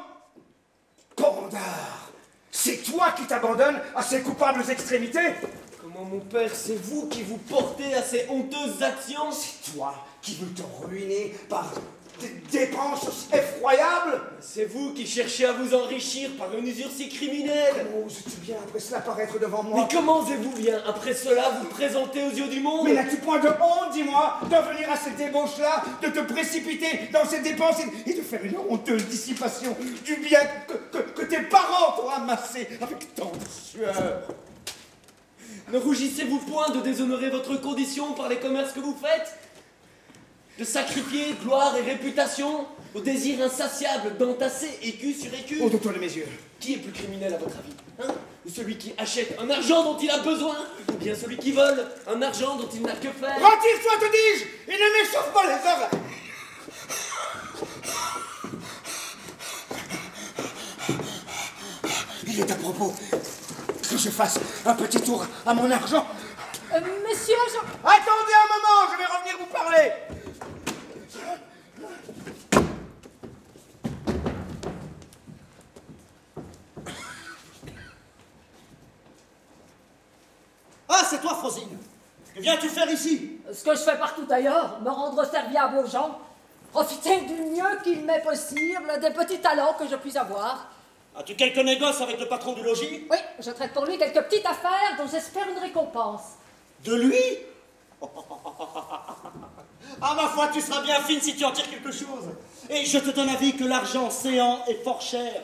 Pandard! C'est toi qui t'abandonnes à ces coupables extrémités? Comment, mon père, c'est vous qui vous portez à ces honteuses actions? C'est toi qui veux te ruiner par des dépenses effroyables? C'est vous qui cherchez à vous enrichir par une usure si criminelle. Comment oses-tu bien après cela apparaître devant moi? Mais comment osez-vous bien, après cela, vous présenter aux yeux du monde? Mais n'as-tu point de honte, dis-moi, d'en venir à cette débauche-là, de te précipiter dans ces dépenses et de faire une honteuse dissipation du bien que tes parents t'ont amassé avec tant de sueur? Ne rougissez-vous point de déshonorer votre condition par les commerces que vous faites? De sacrifier gloire et réputation au désir insatiable d'entasser écu sur écu. Ôte-toi de mes yeux. Qui est plus criminel à votre avis, hein? Celui qui achète un argent dont il a besoin, ou bien celui qui vole un argent dont il n'a que faire? Retire-toi, te dis-je, et ne m'échauffe pas les oreilles. Il est à propos que je fasse un petit tour à mon argent. Monsieur, Attendez un moment, je vais revenir vous parler. Ah, c'est toi, Frosine. Que viens-tu faire ici? Ce que je fais partout ailleurs, me rendre serviable aux gens, profiter du mieux qu'il m'est possible des petits talents que je puisse avoir. As-tu quelque négoce avec le patron du logis? Oui, je traite pour lui quelques petites affaires dont j'espère une récompense. De lui? Ah, ma foi, tu seras bien fine si tu en tires quelque chose. Et je te donne avis que l'argent séant est fort cher.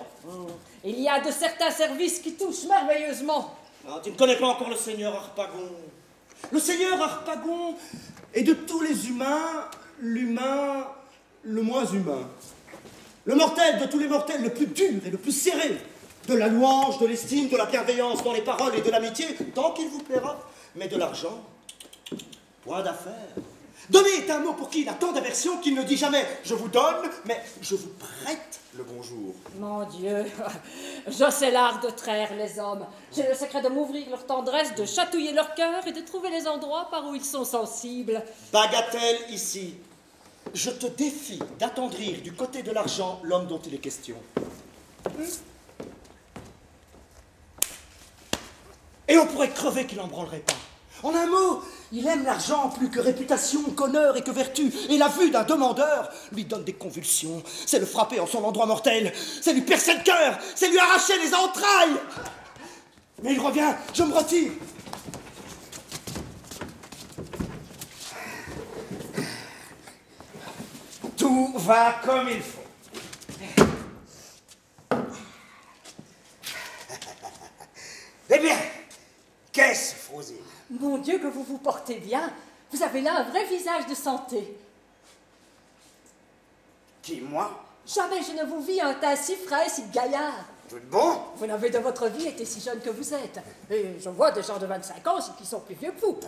Il y a de certains services qui touchent merveilleusement. Ah, tu ne connais pas encore le seigneur Harpagon. Le seigneur Harpagon est de tous les humains, l'humain le moins humain. Le mortel de tous les mortels, le plus dur et le plus serré. De la louange, de l'estime, de la bienveillance dans les paroles et de l'amitié, tant qu'il vous plaira. Mais de l'argent, point d'affaire. Donner est un mot pour qui il a tant d'aversion qu'il ne dit jamais « je vous donne », mais « je vous prête le bonjour ». Mon Dieu, je sais l'art de traire les hommes. J'ai le secret de m'ouvrir leur tendresse, de chatouiller leur cœur et de trouver les endroits par où ils sont sensibles. Bagatelle ici. Je te défie d'attendrir du côté de l'argent l'homme dont il est question. Et on pourrait crever qu'il n'en branlerait pas. En un mot, il aime l'argent plus que réputation, qu'honneur et que vertu. Et la vue d'un demandeur lui donne des convulsions. C'est le frapper en son endroit mortel. C'est lui percer le cœur. C'est lui arracher les entrailles. Mais il revient. Je me retire. Tout va comme il faut. Eh bien, qu'est-ce, Frosine? Mon Dieu, que vous vous portez bien. Vous avez là un vrai visage de santé. Qui, moi? Jamais je ne vous vis un teint si frais, si gaillard. Tout de bon? Vous n'avez de votre vie été si jeune que vous êtes. Et je vois des gens de 25 ans qui sont plus vieux que vous.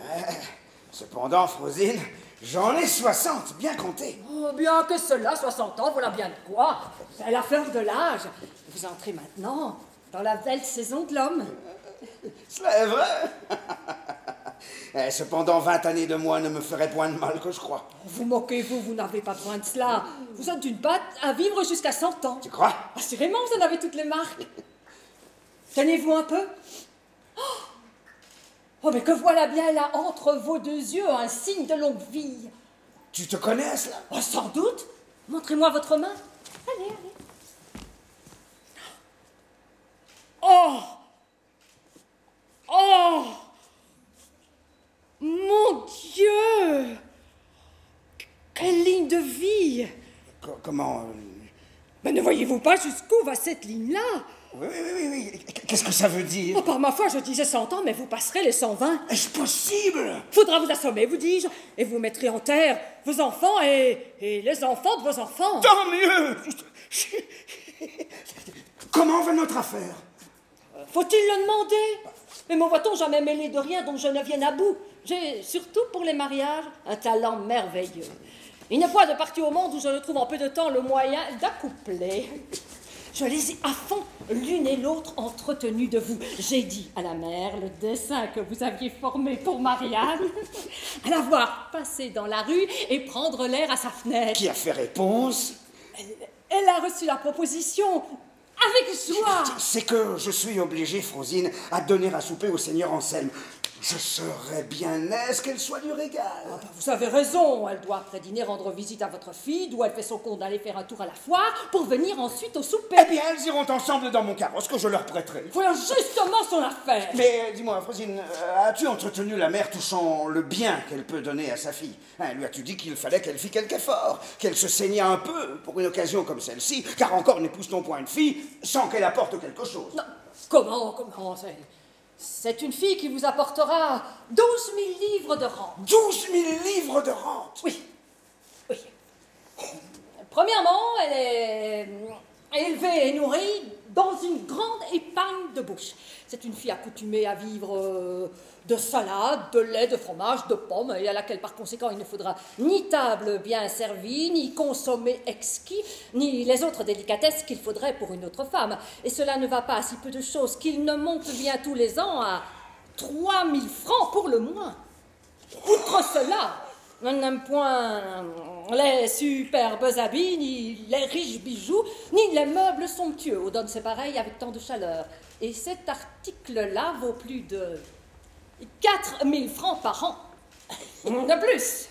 Cependant, Frosine, j'en ai 60, bien compté. Oh, bien que cela, 60 ans, voilà bien de quoi. C'est la fleur de l'âge. Vous entrez maintenant dans la belle saison de l'homme. Cela est vrai. Cependant, 20 années de moi ne me feraient point de mal que je crois. Vous moquez-vous, vous n'avez pas besoin de cela. Vous êtes d'une patte à vivre jusqu'à 100 ans. Tu crois? Assurément, vous en avez toutes les marques. Tenez-vous un peu. Oh, mais que voilà bien là, entre vos deux yeux, un signe de longue vie. Tu te connais à cela? Oh, sans doute. Montrez-moi votre main. Allez, allez. Oh! Oh! Mon Dieu! Quelle ligne de vie! Comment? Mais ne voyez-vous pas jusqu'où va cette ligne-là? Oui. Qu'est-ce que ça veut dire? Oh, par ma foi, je disais 100 ans, mais vous passerez les 120. Est-ce possible? Faudra vous assommer, vous dis-je, et vous mettrez en terre vos enfants et les enfants de vos enfants. Tant mieux! Comment va notre affaire? Faut-il le demander? Mais me voit-on jamais mêlé de rien dont je ne vienne à bout? J'ai, surtout pour les mariages, un talent merveilleux. Il n'y a point de partie au monde où je ne trouve en peu de temps le moyen d'accoupler. Je les ai à fond, l'une et l'autre, entretenues de vous. J'ai dit à la mère le dessin que vous aviez formé pour Marianne, à la voir passer dans la rue et prendre l'air à sa fenêtre. Qui a fait réponse? Elle a reçu la proposition avec joie. C'est que je suis obligé, Frosine, à donner à souper au seigneur Anselme. Je serais bien aise qu'elle soit du régal. Ah ben, vous avez raison, elle doit après dîner rendre visite à votre fille, d'où elle fait son compte d'aller faire un tour à la foire, pour venir ensuite au souper. Eh bien, elles iront ensemble dans mon carrosse que je leur prêterai. Voilà justement son affaire. Mais dis-moi, Frosine, as-tu entretenu la mère touchant le bien qu'elle peut donner à sa fille? Lui as-tu dit qu'il fallait qu'elle fît quelque effort, qu'elle se saignât un peu pour une occasion comme celle-ci, car encore n'épouse-t-on point une fille sans qu'elle apporte quelque chose? Non, comment c'est une fille qui vous apportera 12 000 livres de rente. 12 000 livres de rente? Oui. Premièrement, elle est élevée et nourrie dans une grande épargne de bouche. C'est une fille accoutumée à vivre de salade, de lait, de fromage, de pommes, et à laquelle par conséquent il ne faudra ni table bien servie, ni consommé exquis, ni les autres délicatesses qu'il faudrait pour une autre femme. Et cela ne va pas à si peu de choses qu'il ne monte bien tous les ans à 3000 francs pour le moins. Outre cela, on n'aime point les superbes habits, ni les riches bijoux, ni les meubles somptueux. On donne c'est pareil avec tant de chaleur. Et cet article-là vaut plus de 4000 francs par an. De plus,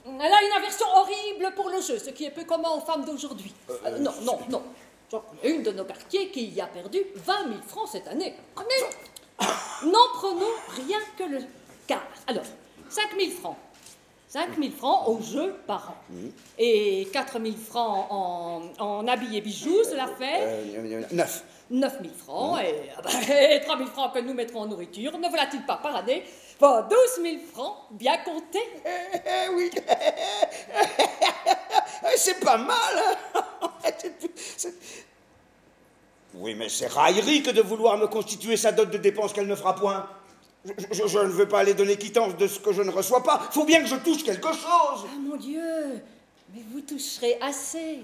elle a une aversion horrible pour le jeu, ce qui est peu commun aux femmes d'aujourd'hui. Non. J'en connais une de nos quartiers qui y a perdu 20 000 francs cette année. Mais n'en prenons rien que le quart. Alors, 5 000 francs. 5 000 francs au jeu par an. Et 4 000 francs en habits et bijoux, cela fait 9 000 francs. Et 3 000 francs que nous mettrons en nourriture. Ne voilà-t-il pas par année? Bon, 12 000 francs, bien comptés. Oui. C'est pas mal. Hein. Oui, mais c'est raillerie que de vouloir me constituer sa dot de dépenses qu'elle ne fera point. Je ne veux pas aller donner quittance de ce que je ne reçois pas. Faut bien que je touche quelque chose. Ah, mon Dieu, mais vous toucherez assez.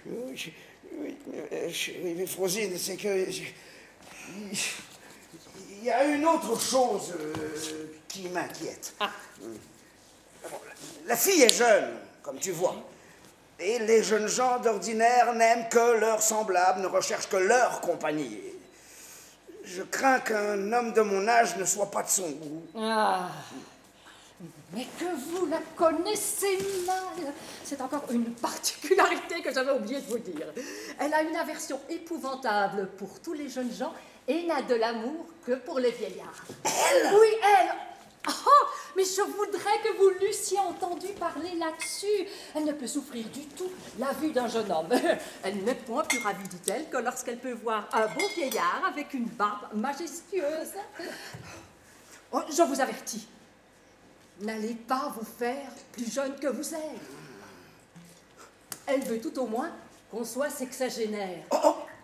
Oui, mais Frosine, c'est que... Il y a une autre chose qui m'inquiète. Ah. La fille est jeune, comme tu vois. Et les jeunes gens d'ordinaire n'aiment que leurs semblables, ne recherchent que leur compagnie. Je crains qu'un homme de mon âge ne soit pas de son goût. Ah, mais que vous la connaissez mal. C'est encore une particularité que j'avais oublié de vous dire. Elle a une aversion épouvantable pour tous les jeunes gens et n'a de l'amour que pour les vieillards. Elle? Oui, elle. Oh, mais je voudrais que vous l'eussiez entendu parler là-dessus. Elle ne peut souffrir du tout la vue d'un jeune homme. Elle n'est point plus ravie, dit-elle, que lorsqu'elle peut voir un beau vieillard avec une barbe majestueuse. Oh, je vous avertis, n'allez pas vous faire plus jeune que vous êtes. Elle veut tout au moins qu'on soit sexagénaire.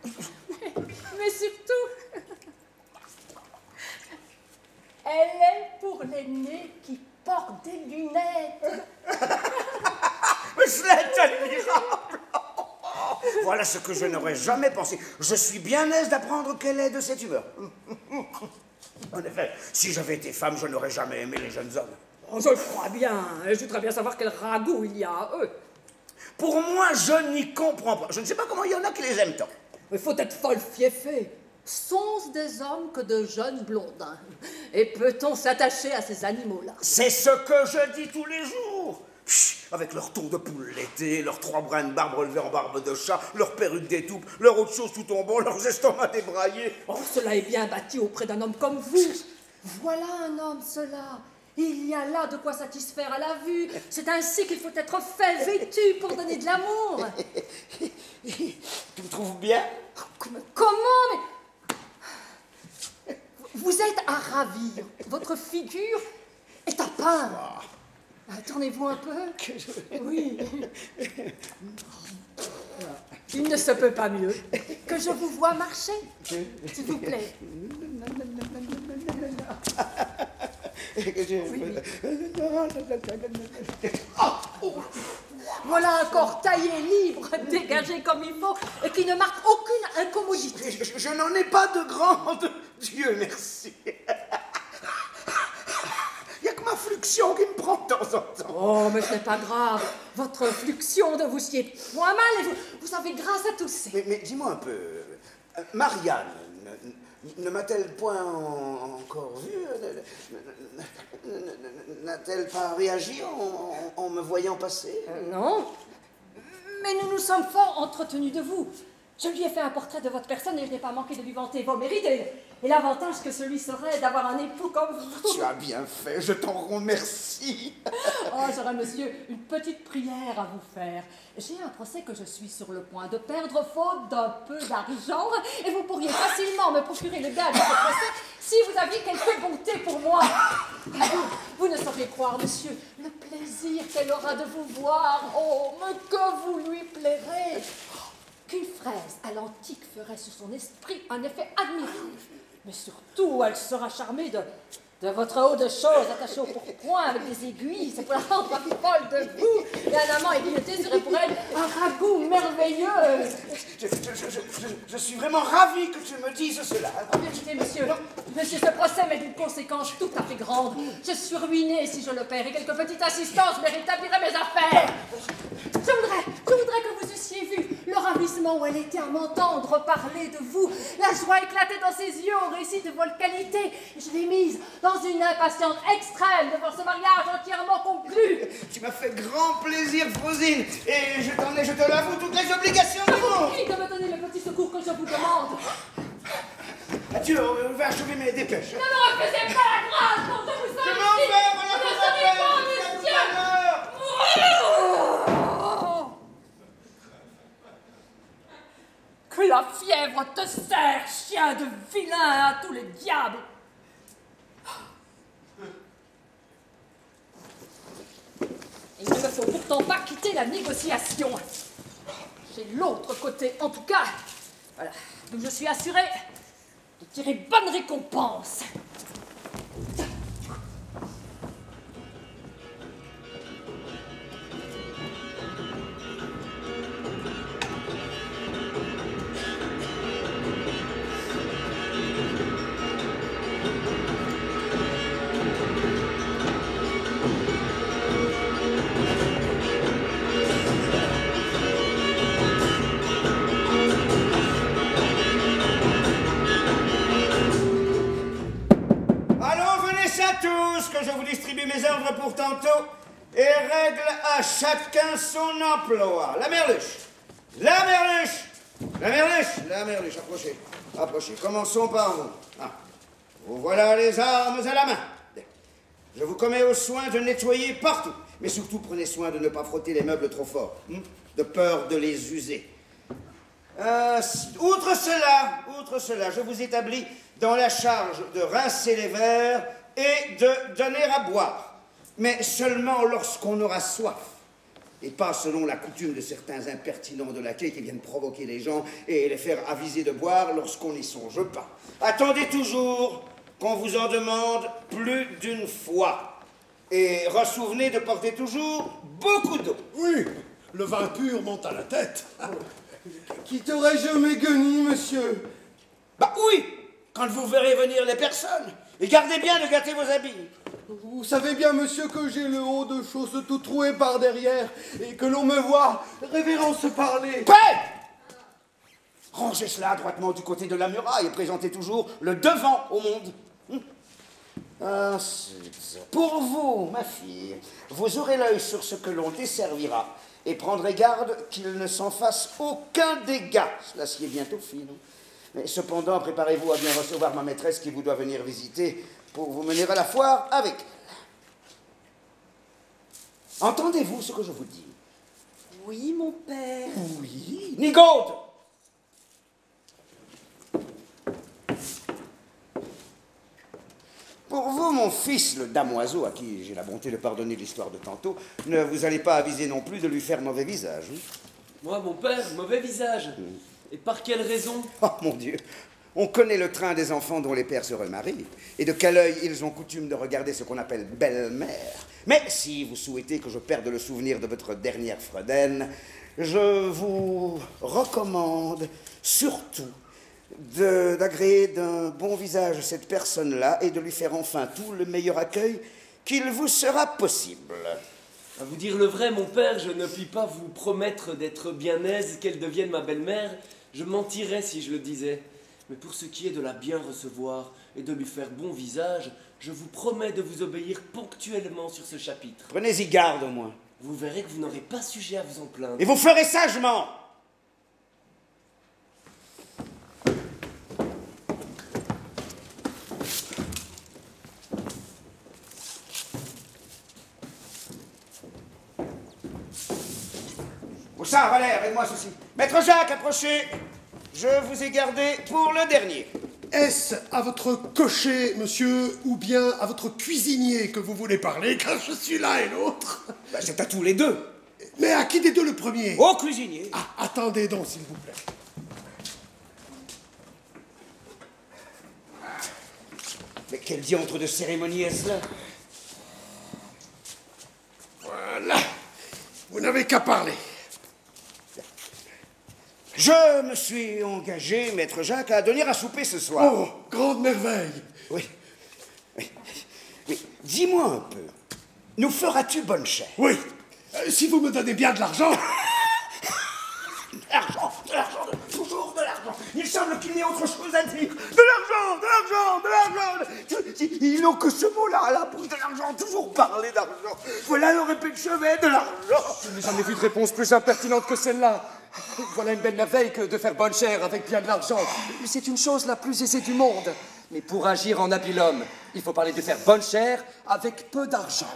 Mais surtout... Elle est pour les nez qui portent des lunettes. Mais cela est admirable. Voilà ce que je n'aurais jamais pensé. Je suis bien aise d'apprendre qu'elle est de cette humeur. En effet, si j'avais été femme, je n'aurais jamais aimé les jeunes hommes. Oh, je le crois bien. Je voudrais bien savoir quel ragoût il y a à eux. Pour moi, je n'y comprends pas. Je ne sais pas comment il y en a qui les aiment tant. Il faut être folle fieffée. Sont-ce des hommes que de jeunes blondins? Et peut-on s'attacher à ces animaux-là? C'est ce que je dis tous les jours. Pfff, avec leur tour de poule l'été, leurs 3 brins de barbe relevés en barbe de chat, leurs perruques d'étoupe, leur autre chose tout tombant, leurs estomacs débraillés. Oh, cela est bien bâti auprès d'un homme comme vous. Voilà un homme, cela. Il y a là de quoi satisfaire à la vue. C'est ainsi qu'il faut être fait, vêtu pour donner de l'amour. Tu me trouves bien? Comment? Mais... Vous êtes à ravir. Votre figure est à peindre. Tournez-vous un peu. Oui. Il ne se peut pas mieux que je vous vois marcher. S'il vous plaît. Voilà un corps taillé, libre, dégagé comme il faut, et qui ne marque aucune incommodité. Je n'en ai pas de grande, Dieu merci. Il n'y a que ma fluxion qui me prend de temps en temps. Oh, mais ce n'est pas grave. Votre fluxion ne vous sied point mal, et vous avez grâce à tousser. Mais dis-moi un peu, Marianne, ne m'a-t-elle point encore vu? N'a-t-elle pas réagi en me voyant passer? Non, mais nous nous sommes fort entretenus de vous. Je lui ai fait un portrait de votre personne et je n'ai pas manqué de lui vanter vos mérites et l'avantage que celui serait d'avoir un époux comme vous. Tu as bien fait, je t'en remercie. Oh, j'aurais, monsieur, une petite prière à vous faire. J'ai un procès que je suis sur le point de perdre faute d'un peu d'argent et vous pourriez facilement me procurer le gage de ce procès si vous aviez quelque bonté pour moi. Vous ne sauriez croire, monsieur, le plaisir qu'elle aura de vous voir. Oh, mais que vous lui plairez. Qu'une fraise à l'antique ferait sur son esprit un effet admirable. Mais surtout, elle sera charmée de votre haut de choses attaché au pourpoint avec des aiguilles. C'est pour la rendre folle de vous. Et un amant épiloté serait pour elle un ragoût merveilleux. Je suis vraiment ravi que tu me dises cela. En vérité, monsieur, ce procès m'est d'une conséquence tout à fait grande. Je suis ruinée si je le perds et quelques petites assistances me rétabliraient mes affaires. Je voudrais que vous eussiez vu le ravissement où elle était à m'entendre parler de vous. La joie éclatait dans ses yeux au récit de votre qualité. Je l'ai mise dans une impatience extrême de voir ce mariage entièrement conclu. Tu m'as fait grand plaisir, Frosine, et je te l'avoue, toutes les obligations du Je vous monde. prie de me donner le petit secours que je vous demande. Tu vas achever mes dépêches. Ne me refusez pas la grâce dont je vous Je sollicite. m'en vais, voilà Vous ne ton serez appel. pas, À tout monsieur. à l'heure. Que la fièvre te serre, chien de vilain à tous les diables. Il ne me faut pourtant pas quitter la négociation. J'ai l'autre côté, en tout cas. Voilà, donc je suis assurée de tirer bonne récompense. Que je vous distribue mes ordres pour tantôt et règle à chacun son emploi. La merluche, la merluche, la merluche, la merluche, approchez, approchez. Commençons par vous. Ah. Vous voilà les armes à la main. Je vous commets au soin de nettoyer partout, mais surtout prenez soin de ne pas frotter les meubles trop fort, de peur de les user. Outre cela, je vous établis dans la charge de rincer les verres et de donner à boire, mais seulement lorsqu'on aura soif, et pas selon la coutume de certains impertinents de laquais qui viennent provoquer les gens et les faire aviser de boire lorsqu'on n'y songe pas. Attendez toujours qu'on vous en demande plus d'une fois, et ressouvenez de porter toujours beaucoup d'eau. Oui, le vin pur monte à la tête. Quitterai-je mes guenilles, monsieur? Bah oui, quand vous verrez venir les personnes. Et gardez bien de gâter vos habits. Vous savez bien, monsieur, que j'ai le haut de chausse tout troué par derrière et que l'on me voit révérence parler. Paix! Rangez cela adroitement du côté de la muraille et présentez toujours le devant au monde. Ensuite, pour vous, ma fille, vous aurez l'œil sur ce que l'on desservira et prendrez garde qu'il ne s'en fasse aucun dégât. Cela s'y est bientôt fini, non? Mais cependant, préparez-vous à bien recevoir ma maîtresse qui vous doit venir visiter pour vous mener à la foire avec elle. Entendez-vous ce que je vous dis? Oui, mon père. Oui. Nigaude! Pour vous, mon fils, le damoiseau, à qui j'ai la bonté de pardonner l'histoire de tantôt, ne vous allez pas aviser non plus de lui faire mauvais visage. Hein? Moi, mon père, mauvais visage. Et par quelle raison? Oh mon Dieu, on connaît le train des enfants dont les pères se remarient, et de quel œil ils ont coutume de regarder ce qu'on appelle belle-mère. Mais si vous souhaitez que je perde le souvenir de votre dernière Fredaine, je vous recommande surtout d'agréer d'un bon visage cette personne-là et de lui faire enfin tout le meilleur accueil qu'il vous sera possible. À vous dire le vrai, mon père, je ne puis pas vous promettre d'être bien aise, qu'elle devienne ma belle-mère. Je mentirais si je le disais. Mais pour ce qui est de la bien recevoir et de lui faire bon visage, je vous promets de vous obéir ponctuellement sur ce chapitre. Prenez-y garde au moins. Vous verrez que vous n'aurez pas sujet à vous en plaindre. Et vous ferez sagement. ça, Valère, aide-moi ceci. Maître Jacques, approchez. Je vous ai gardé pour le dernier. Est-ce à votre cocher, monsieur, ou bien à votre cuisinier que vous voulez parler, car je suis l'un et l'autre? Ben, c'est à tous les deux. Mais à qui des deux le premier? Au cuisinier. Ah, attendez donc, s'il vous plaît. Mais quel diantre de cérémonie est-ce là? Voilà. Vous n'avez qu'à parler. Je me suis engagé, maître Jacques, à donner à souper ce soir. Oh, grande merveille. Oui. Oui. Dis-moi un peu. Nous feras-tu bonne chère? Oui. Si vous me donnez bien de l'argent. De l'argent, toujours de l'argent. Il semble qu'il n'y ait autre chose à dire. De l'argent. Ils n'ont que ce mot-là à la bouche, de l'argent. Toujours parler d'argent. Voilà le répète de chevet, de l'argent. Je n'ai jamais vu de réponse plus impertinente que celle-là. Voilà une belle merveille que de faire bonne chère avec bien de l'argent. C'est une chose la plus aisée du monde. Mais pour agir en habile homme, il faut parler de faire bonne chère avec peu d'argent.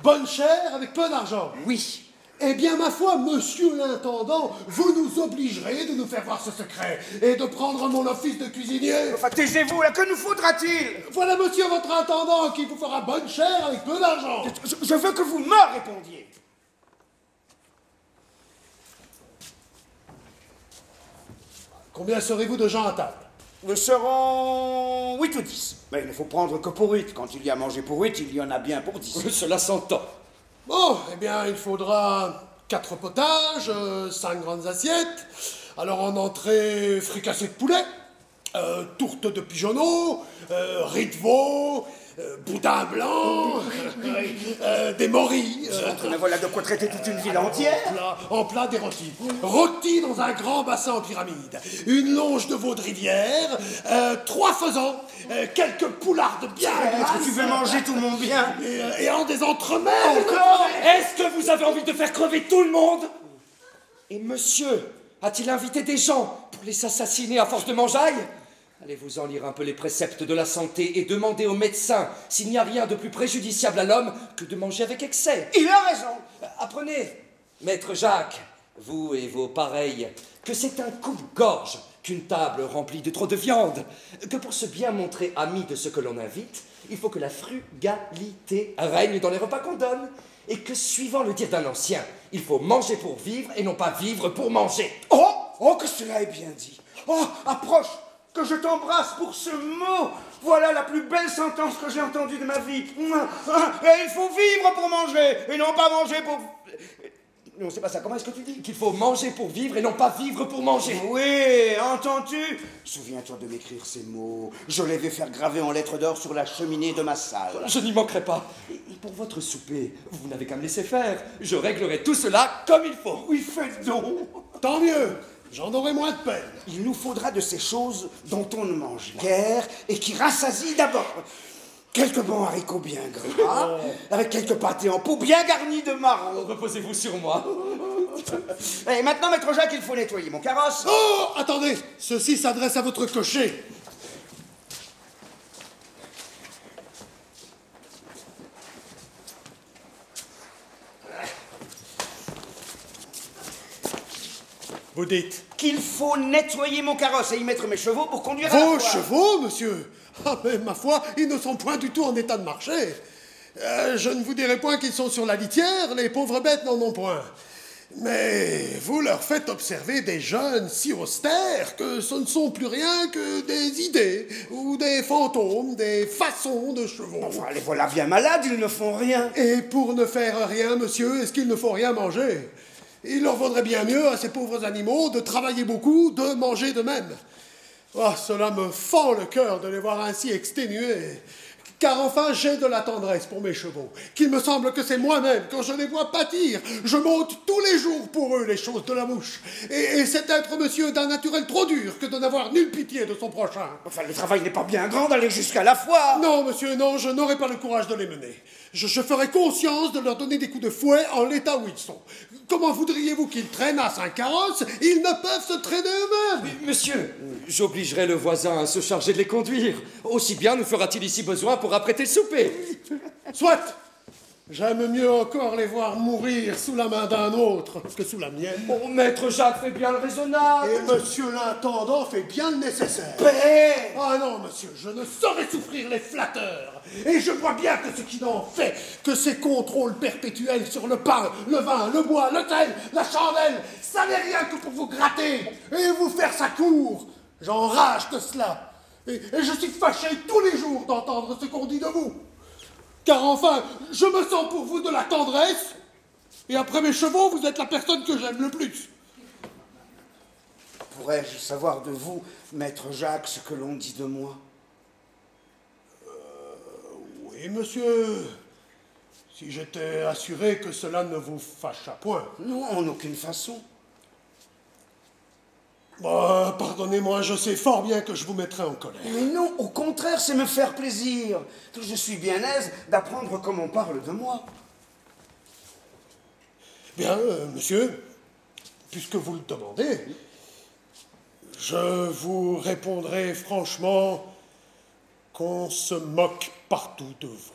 Bonne chère avec peu d'argent. Oui. Eh bien, ma foi, monsieur l'intendant, vous nous obligerez de nous faire voir ce secret et de prendre mon office de cuisinier. Enfin, taisez-vous, là, que nous faudra-t-il? Voilà, monsieur, votre intendant qui vous fera bonne chère avec peu d'argent. Je veux que vous me répondiez. Combien serez-vous de gens à table? Nous serons 8 ou 10. Mais il ne faut prendre que pour 8. Quand il y a mangé pour 8, il y en a bien pour 10. Cela s'entend. Bon, eh bien, il faudra 4 potages, 5 grandes assiettes. Alors, en entrée, fricassé de poulet, tourte de pigeonneau, riz de veau, boudin blanc, des morilles. Mais voilà de quoi traiter toute une ville entière. En plat, des rôtis. Rôtis dans un grand bassin en pyramide. Une longe de veau de rivière, 3 faisans, quelques poulardes bien Est-ce que tu veux manger tout mon bien? et en des entremets. Encore? Est-ce que vous avez envie de faire crever tout le monde? Et monsieur, a-t-il invité des gens pour les assassiner à force de mangeaille? Allez-vous-en lire un peu les préceptes de la santé et demandez au médecin s'il n'y a rien de plus préjudiciable à l'homme que de manger avec excès. Il a raison. Apprenez, maître Jacques, vous et vos pareils, que c'est un coupe-gorge qu'une table remplie de trop de viande, que pour se bien montrer ami de ce que l'on invite, il faut que la frugalité règne dans les repas qu'on donne, et que, suivant le dire d'un ancien, il faut manger pour vivre et non pas vivre pour manger. Oh, que cela est bien dit. Oh, approche, que je t'embrasse pour ce mot. Voilà la plus belle sentence que j'ai entendue de ma vie. Et il faut vivre pour manger, et non pas manger pour... Non, c'est pas ça. Comment est-ce que tu dis? Qu'il faut manger pour vivre et non pas vivre pour manger. Oui, entends-tu? Souviens-toi de m'écrire ces mots. Je les vais faire graver en lettres d'or sur la cheminée de ma salle. Je n'y manquerai pas. Et pour votre souper, vous n'avez qu'à me laisser faire. Je réglerai tout cela comme il faut. Oui, faites donc. Tant mieux, j'en aurai moins de peine. Il nous faudra de ces choses dont on ne mange guère et qui rassasient d'abord. Quelques bons haricots bien gras, avec quelques pâtés en pot bien garnis de marron. Reposez-vous sur moi. Et maintenant, maître Jacques, il faut nettoyer mon carrosse. Oh, attendez, ceci s'adresse à votre cocher. Vous dites? Qu'il faut nettoyer mon carrosse et y mettre mes chevaux pour conduire à Vos la foire. chevaux, monsieur? Ah, mais ma foi, ils ne sont point du tout en état de marcher. Je ne vous dirai point qu'ils sont sur la litière, les pauvres bêtes n'en ont point. Mais vous leur faites observer des jeunes si austères que ce ne sont plus rien que des idées, ou des fantômes, des façons de chevaux. Enfin, les voilà bien malades, ils ne font rien. Et pour ne faire rien, monsieur, est-ce qu'il ne faut rien manger? Il leur vaudrait bien mieux à ces pauvres animaux de travailler beaucoup, de manger de même. Oh, cela me fend le cœur de les voir ainsi exténués. Car enfin, j'ai de la tendresse pour mes chevaux, qu'il me semble que c'est moi-même, quand je les vois pâtir, je monte tous les jours pour eux les choses de la mouche. Et c'est être, monsieur, d'un naturel trop dur que de n'avoir nulle pitié de son prochain. Enfin, le travail n'est pas bien grand d'aller jusqu'à la foire. Non, monsieur, non, je n'aurai pas le courage de les mener. Je ferai conscience de leur donner des coups de fouet en l'état où ils sont. Comment voudriez-vous qu'ils traînassent un carrosse? Ils ne peuvent se traîner eux-mêmes. Monsieur, j'obligerai le voisin à se charger de les conduire. Aussi bien nous fera-t-il ici besoin pour apprêter le souper. Soit. J'aime mieux encore les voir mourir sous la main d'un autre que sous la mienne. Bon, maître Jacques fait bien le raisonnable. Et monsieur l'intendant fait bien le nécessaire. Père! Ah non, monsieur, je ne saurais souffrir les flatteurs. Et je vois bien que ce qui n'en fait que ces contrôles perpétuels sur le pain, le vin, le bois, le sel, la chandelle, ça n'est rien que pour vous gratter et vous faire sa cour. J'enrage de cela. Et je suis fâché tous les jours d'entendre ce qu'on dit de vous. Car enfin, je me sens pour vous de la tendresse, et après mes chevaux, vous êtes la personne que j'aime le plus. Pourrais-je savoir de vous, maître Jacques, ce que l'on dit de moi? Oui, monsieur, si j'étais assuré que cela ne vous fâchât point. Non, en aucune façon. Bah, pardonnez-moi, je sais fort bien que je vous mettrai en colère. Mais non, au contraire, c'est me faire plaisir. Je suis bien aise d'apprendre comme on parle de moi. Bien, monsieur, puisque vous le demandez, je vous répondrai franchement qu'on se moque partout de vous.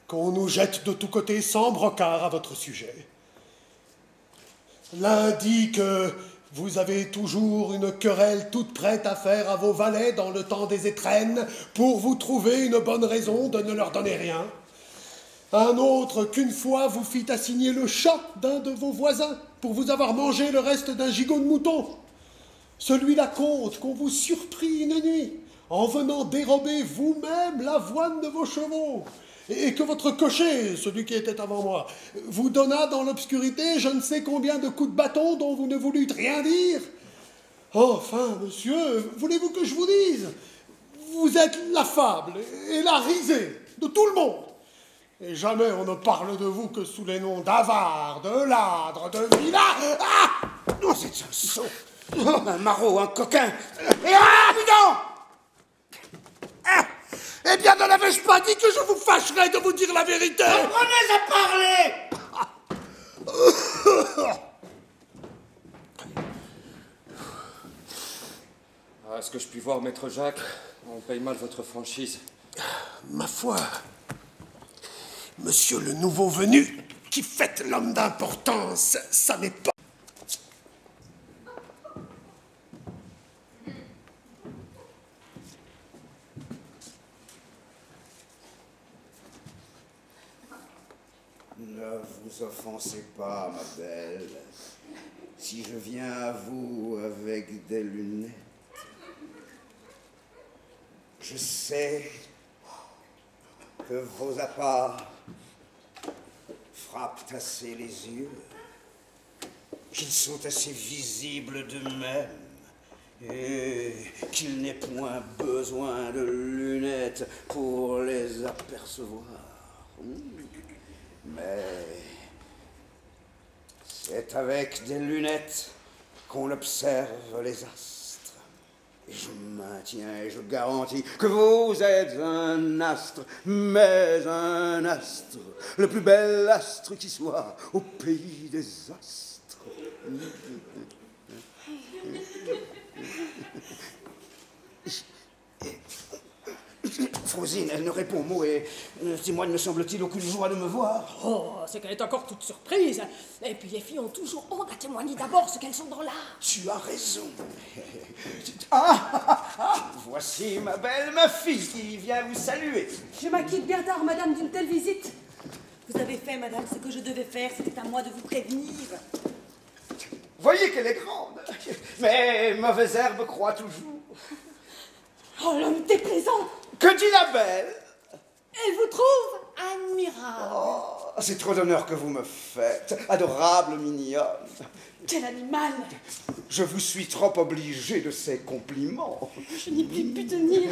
Qu'on nous jette de tous côtés sans brocard à votre sujet. L'un dit que vous avez toujours une querelle toute prête à faire à vos valets dans le temps des étrennes pour vous trouver une bonne raison de ne leur donner rien. Un autre qu'une fois vous fit assigner le chat d'un de vos voisins pour vous avoir mangé le reste d'un gigot de mouton. Celui-là compte qu'on vous surprit une nuit en venant dérober vous-même l'avoine de vos chevaux. Et que votre cocher, celui qui était avant moi, vous donna dans l'obscurité je ne sais combien de coups de bâton dont vous ne voulûtes rien dire. Enfin, monsieur, voulez-vous que je vous dise? Vous êtes la fable et la risée de tout le monde. Et jamais on ne parle de vous que sous les noms d'avare, de ladre, de vilain. Ah! Oh, c'est un sot, un maraud, un coquin, et un bidon! Eh bien, ne l'avais-je pas dit que je vous fâcherais de vous dire la vérité? Apprenez à parler! Est-ce que je puis voir, maître Jacques? On paye mal votre franchise. Ma foi, monsieur le nouveau venu, qui fête l'homme d'importance, ça n'est pas... Ne vous offensez pas, ma belle, si je viens à vous avec des lunettes. Je sais que vos appâts frappent assez les yeux, qu'ils sont assez visibles d'eux-mêmes, et qu'il n'est point besoin de lunettes pour les apercevoir. Mais c'est avec des lunettes qu'on observe les astres. Et je maintiens et je garantis que vous êtes un astre, mais un astre, le plus bel astre qui soit au pays des astres. Frosine, elle ne répond mot et témoigne, me semble-t-il, aucune joie de me voir. Oh, c'est qu'elle est encore toute surprise. Et puis les filles ont toujours honte à témoigner d'abord ce qu'elles sont dans l'art. Tu as raison. Voici ma belle, ma fille, qui vient vous saluer. Je m'inquiète bien tard, madame, d'une telle visite. Vous avez fait, madame, ce que je devais faire. C'était à moi de vous prévenir. Voyez qu'elle est grande. Mais mauvaise herbe croît toujours. Oh, l'homme déplaisant! Que dit la belle? Elle vous trouve admirable. Oh, c'est trop d'honneur que vous me faites. Adorable mignonne. Quel animal! Je vous suis trop obligé de ces compliments. Je n'y puis plus tenir.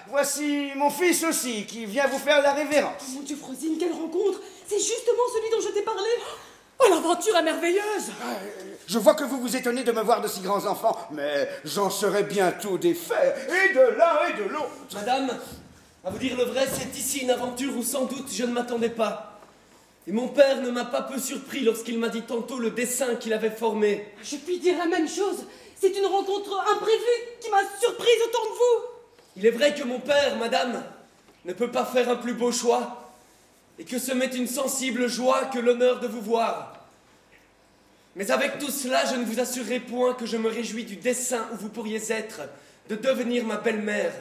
Voici mon fils aussi, qui vient vous faire la révérence. Mon Dieu, Frosine, quelle rencontre! C'est justement celui dont je t'ai parlé. Oh, l'aventure est merveilleuse! Je vois que vous vous étonnez de me voir de si grands enfants, mais j'en serai bientôt défait, et de l'un et de l'autre. Madame, à vous dire le vrai, c'est ici une aventure où sans doute je ne m'attendais pas. Et mon père ne m'a pas peu surpris lorsqu'il m'a dit tantôt le dessein qu'il avait formé. Je puis dire la même chose. C'est une rencontre imprévue qui m'a surprise autant que vous. Il est vrai que mon père, madame, ne peut pas faire un plus beau choix, et que ce m'est une sensible joie que l'honneur de vous voir. Mais avec tout cela, je ne vous assurerai point que je me réjouis du dessein où vous pourriez être, de devenir ma belle-mère.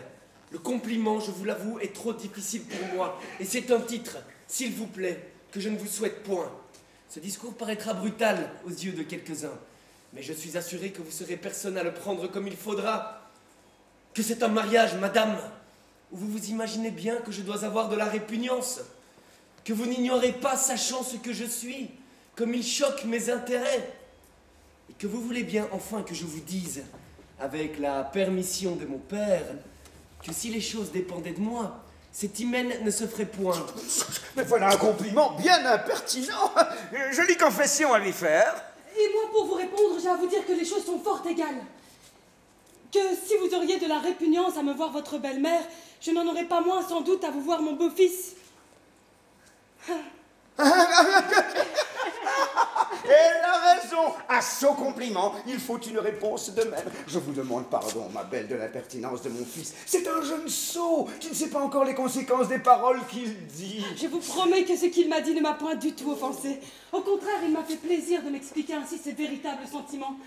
Le compliment, je vous l'avoue, est trop difficile pour moi, et c'est un titre, s'il vous plaît, que je ne vous souhaite point. Ce discours paraîtra brutal aux yeux de quelques-uns, mais je suis assuré que vous serez personne à le prendre comme il faudra. Que c'est un mariage, madame, où vous vous imaginez bien que je dois avoir de la répugnance, que vous n'ignorez pas, sachant ce que je suis, comme il choque mes intérêts, et que vous voulez bien enfin que je vous dise, avec la permission de mon père, que si les choses dépendaient de moi, cet hymen ne se ferait point. Mais voilà un compliment bien impertinent. Jolie confession à lui faire. Et moi, pour vous répondre, j'ai à vous dire que les choses sont fort égales. Que si vous auriez de la répugnance à me voir votre belle-mère, je n'en aurais pas moins sans doute à vous voir mon beau-fils. Elle a raison. À ce compliment, il faut une réponse de même. Je vous demande pardon, ma belle, de l'impertinence de mon fils. C'est un jeune sot qui ne sait pas encore les conséquences des paroles qu'il dit. Je vous promets que ce qu'il m'a dit ne m'a point du tout offensé. Au contraire, il m'a fait plaisir de m'expliquer ainsi ses véritables sentiments.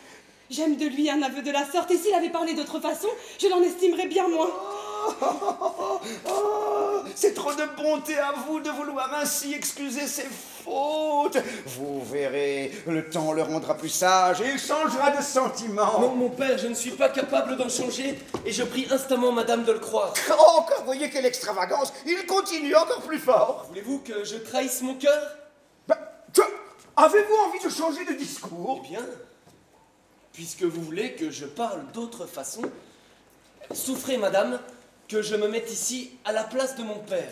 J'aime de lui un aveu de la sorte, et s'il avait parlé d'autre façon, je l'en estimerais bien moins. C'est trop de bonté à vous de vouloir ainsi excuser ses fautes. Vous verrez, le temps le rendra plus sage et il changera de sentiment. Non, mon père, je ne suis pas capable d'en changer, et je prie instamment madame de le croire. Oh, encore, voyez quelle extravagance. Il continue encore plus fort. Voulez-vous que je trahisse mon cœur? Avez-vous envie de changer de discours? Eh bien, puisque vous voulez que je parle d'autre façon, souffrez, madame, que je me mette ici à la place de mon père,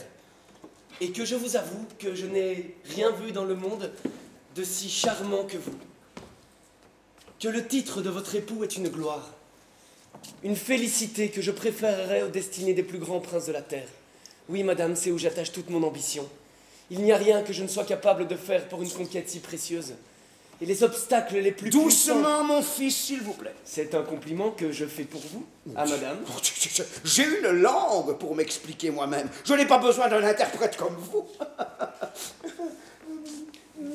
et que je vous avoue que je n'ai rien vu dans le monde de si charmant que vous. Que le titre de votre époux est une gloire, une félicité que je préférerais aux destinées des plus grands princes de la terre. Oui, madame, c'est où j'attache toute mon ambition. Il n'y a rien que je ne sois capable de faire pour une conquête si précieuse. Et les obstacles les plus Doucement, puissants... mon fils, s'il vous plaît. C'est un compliment que je fais pour vous, à madame. J'ai une langue pour m'expliquer moi-même. Je n'ai pas besoin d'un interprète comme vous.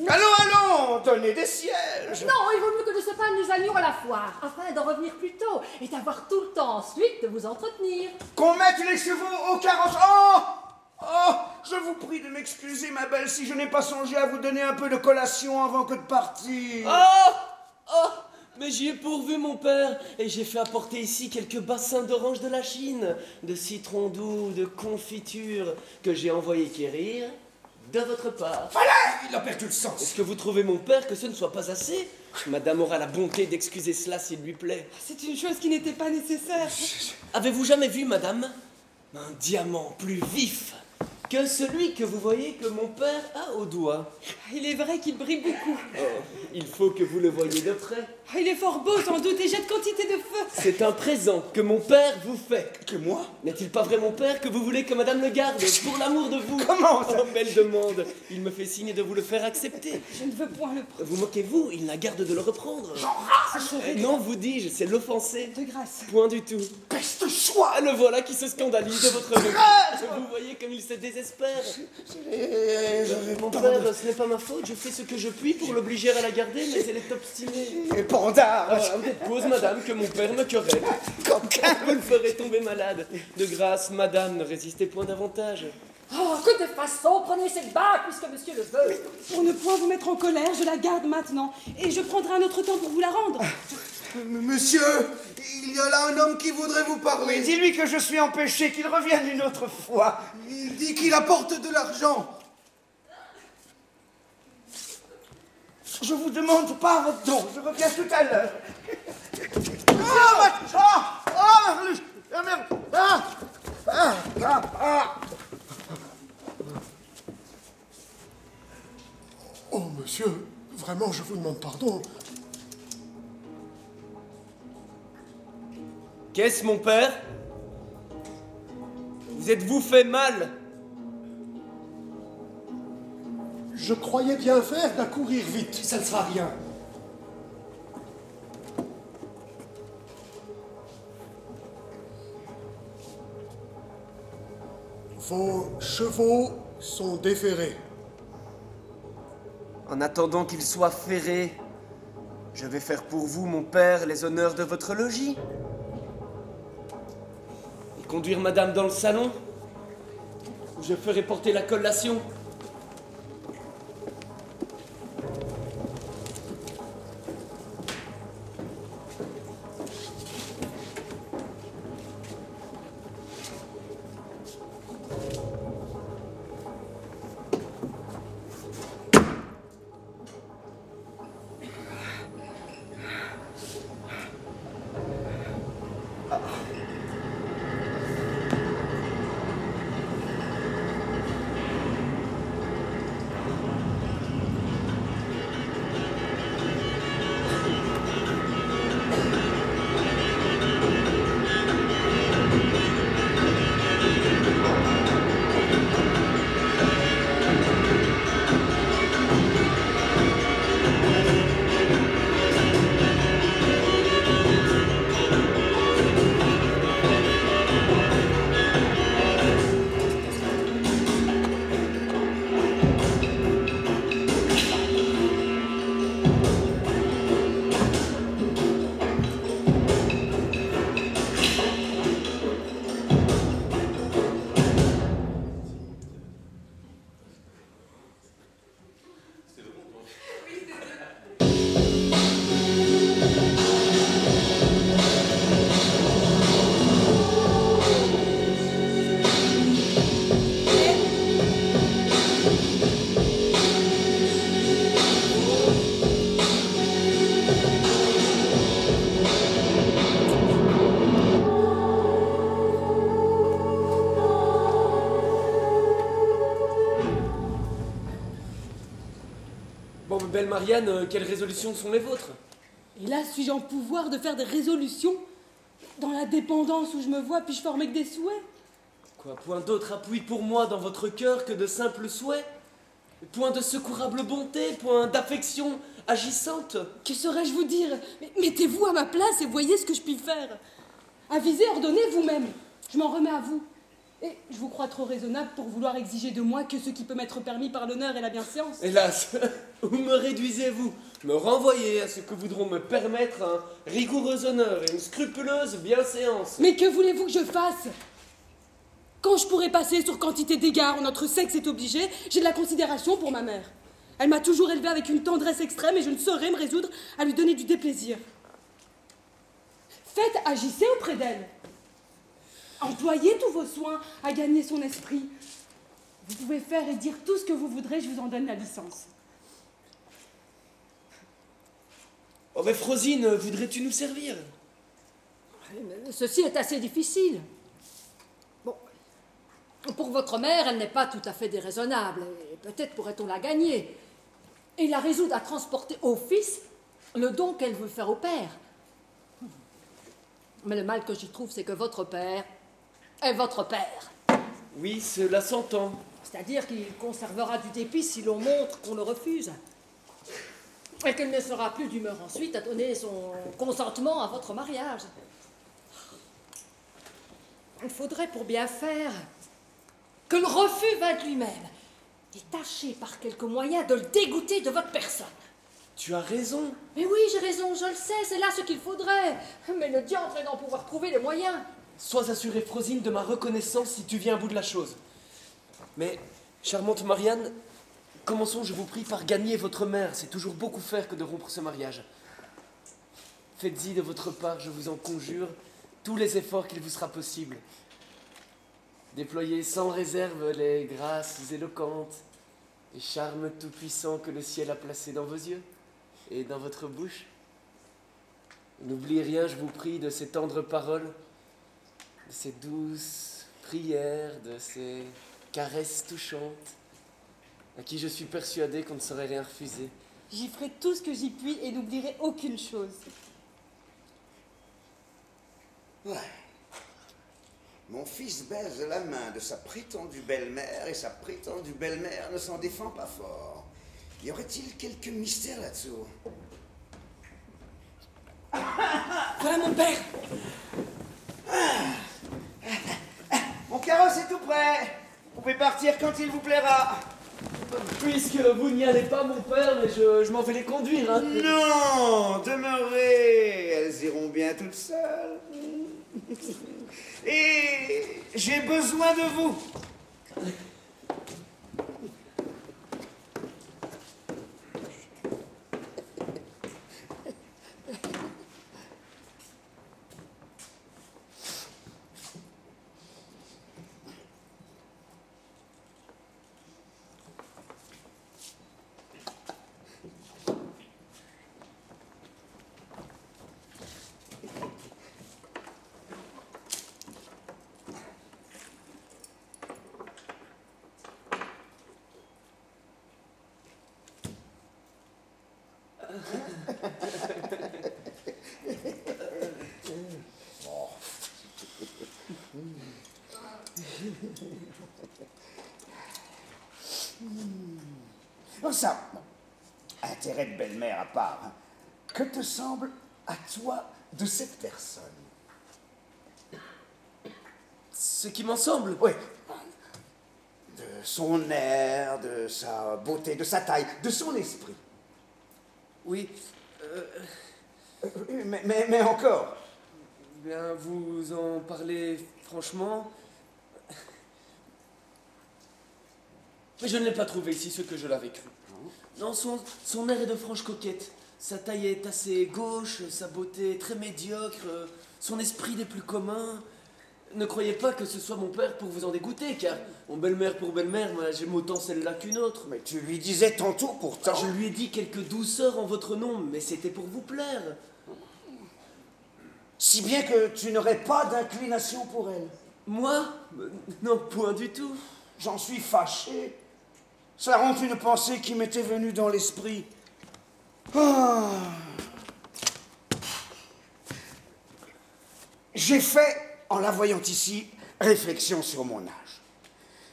Allons, donnez des sièges. Non, il vaut mieux que de ce pas nous allions à la foire, afin d'en revenir plus tôt et d'avoir tout le temps ensuite de vous entretenir. Qu'on mette les chevaux au carrosse. Oh, je vous prie de m'excuser, ma belle, si je n'ai pas songé à vous donner un peu de collation avant que de partir. Mais j'y ai pourvu, mon père, et j'ai fait apporter ici quelques bassins d'oranges de la Chine, de citron doux, de confiture, que j'ai envoyé quérir de votre part. Voilà, il a perdu le sens. Est-ce que vous trouvez, mon père, que ce ne soit pas assez? Madame aura la bonté d'excuser cela s'il lui plaît. C'est une chose qui n'était pas nécessaire. Avez-vous jamais vu, madame, un diamant plus vif que celui que vous voyez que mon père a au doigt? Il est vrai qu'il brille beaucoup. Il faut que vous le voyiez de près. Il est fort beau, sans doute, et jette quantité de feu. C'est un présent que mon père vous fait. Que moi? N'est-il pas vrai, mon père, que vous voulez que madame le garde, pour l'amour de vous? Comment ça? Oh, belle demande. Il me fait signe de vous le faire accepter. Je ne veux point le prendre. Vous moquez-vous, il la garde de le reprendre. J'enrage. Non, vous dis-je, c'est l'offenser. De grâce. Point du tout. Peste choix. Ah, le voilà qui se scandalise de votre refus. Vous voyez comme il se désespère. Mon père, ce n'est pas ma faute, je fais ce que je puis pour l'obliger à la garder, mais elle est obstinée. Et Pandare. Pose, madame, que mon père me querelle. Vous le ferez tomber malade. De grâce, madame, ne résistez point davantage. Oh, que de façon, prenez cette bague puisque monsieur le veut. Pour ne point vous mettre en colère, je la garde maintenant, et je prendrai un autre temps pour vous la rendre. Monsieur, il y a là un homme qui voudrait vous parler. Dis-lui que je suis empêché, qu'il revienne une autre fois. Il dit qu'il apporte de l'argent. Je vous demande pardon, je reviens tout à l'heure. Oh, monsieur, vraiment, je vous demande pardon. Qu'est-ce, mon père? Vous êtes-vous fait mal? Je croyais bien faire d'accourir vite. Ça ne sera rien. Vos chevaux sont déferrés. En attendant qu'ils soient ferrés, je vais faire pour vous, mon père, les honneurs de votre logis. Et conduire madame dans le salon, où je ferai porter la collation. Bon, belle Marianne, quelles résolutions sont les vôtres? Et là, suis-je en pouvoir de faire des résolutions? Dans la dépendance où je me vois, puis-je former que des souhaits? Quoi, point d'autre appui pour moi dans votre cœur que de simples souhaits? Point de secourable bonté, point d'affection agissante? Que saurais-je vous dire? Mais mettez-vous à ma place et voyez ce que je puis faire. Avisez, ordonnez vous-même. Je m'en remets à vous. Et je vous crois trop raisonnable pour vouloir exiger de moi que ce qui peut m'être permis par l'honneur et la bienséance. Hélas, où me réduisez-vous? Me renvoyez à ce que voudront me permettre un rigoureux honneur et une scrupuleuse bienséance. Mais que voulez-vous que je fasse? Quand je pourrai passer sur quantité d'égards où notre sexe est obligé, j'ai de la considération pour ma mère. Elle m'a toujours élevée avec une tendresse extrême et je ne saurais me résoudre à lui donner du déplaisir. Faites, agissez auprès d'elle. Employez tous vos soins à gagner son esprit. Vous pouvez faire et dire tout ce que vous voudrez, je vous en donne la licence. Oh, mais Frosine, voudrais-tu nous servir? Ceci est assez difficile. Bon, pour votre mère, elle n'est pas tout à fait déraisonnable, et peut-être pourrait-on la gagner, et la résoudre à transporter au fils le don qu'elle veut faire au père. Mais le mal que j'y trouve, c'est que votre père est votre père. Oui, cela s'entend. C'est-à-dire qu'il conservera du dépit si l'on montre qu'on le refuse. Et qu'il ne sera plus d'humeur ensuite à donner son consentement à votre mariage. Il faudrait pour bien faire que le refus vint de lui-même et tâcher par quelques moyens de le dégoûter de votre personne. Tu as raison. Mais oui, j'ai raison, je le sais, c'est là ce qu'il faudrait. Mais le diable est d'en pouvoir trouver les moyens. Sois assurée, Frosine, de ma reconnaissance si tu viens à bout de la chose. Mais, charmante Marianne, commençons, je vous prie, par gagner votre mère. C'est toujours beaucoup faire que de rompre ce mariage. Faites-y de votre part, je vous en conjure, tous les efforts qu'il vous sera possible. Déployez sans réserve les grâces éloquentes et charmes tout-puissants que le ciel a placés dans vos yeux et dans votre bouche. N'oubliez rien, je vous prie, de ces tendres paroles, de ces douces prières, de ces caresses touchantes, à qui je suis persuadé qu'on ne saurait rien refuser. J'y ferai tout ce que j'y puis et n'oublierai aucune chose. Ouais. Mon fils baise la main de sa prétendue belle-mère et sa prétendue belle-mère ne s'en défend pas fort. Y aurait-il quelque mystère là-dessous? Voilà mon père. Mon carrosse est tout prêt. Vous pouvez partir quand il vous plaira. Puisque vous n'y allez pas, mon père, mais je m'en vais les conduire. Hein. Non, demeurez. Elles iront bien toutes seules. Et j'ai besoin de vous. Bon, ça, intérêt de belle-mère à part, hein. Que te semble à toi de cette personne? Ce qui m'en semble. Oui. De son air, de sa beauté, de sa taille, de son esprit. Oui. Mais encore. Bien, vous en parlez franchement. Mais je ne l'ai pas trouvé ici ce que je l'avais cru. Non, son air est de franche coquette. Sa taille est assez gauche, sa beauté est très médiocre, son esprit des plus communs. Ne croyez pas que ce soit mon père pour vous en dégoûter, car mon belle-mère pour belle-mère, moi, j'aime autant celle-là qu'une autre. Mais tu lui disais tantôt pourtant. Je lui ai dit quelques douceurs en votre nom, mais c'était pour vous plaire. Si bien que tu n'aurais pas d'inclination pour elle. Moi? Non, point du tout. J'en suis fâché. Ça rend une pensée qui m'était venue dans l'esprit. Ah. J'ai fait, en la voyant ici, réflexion sur mon âge.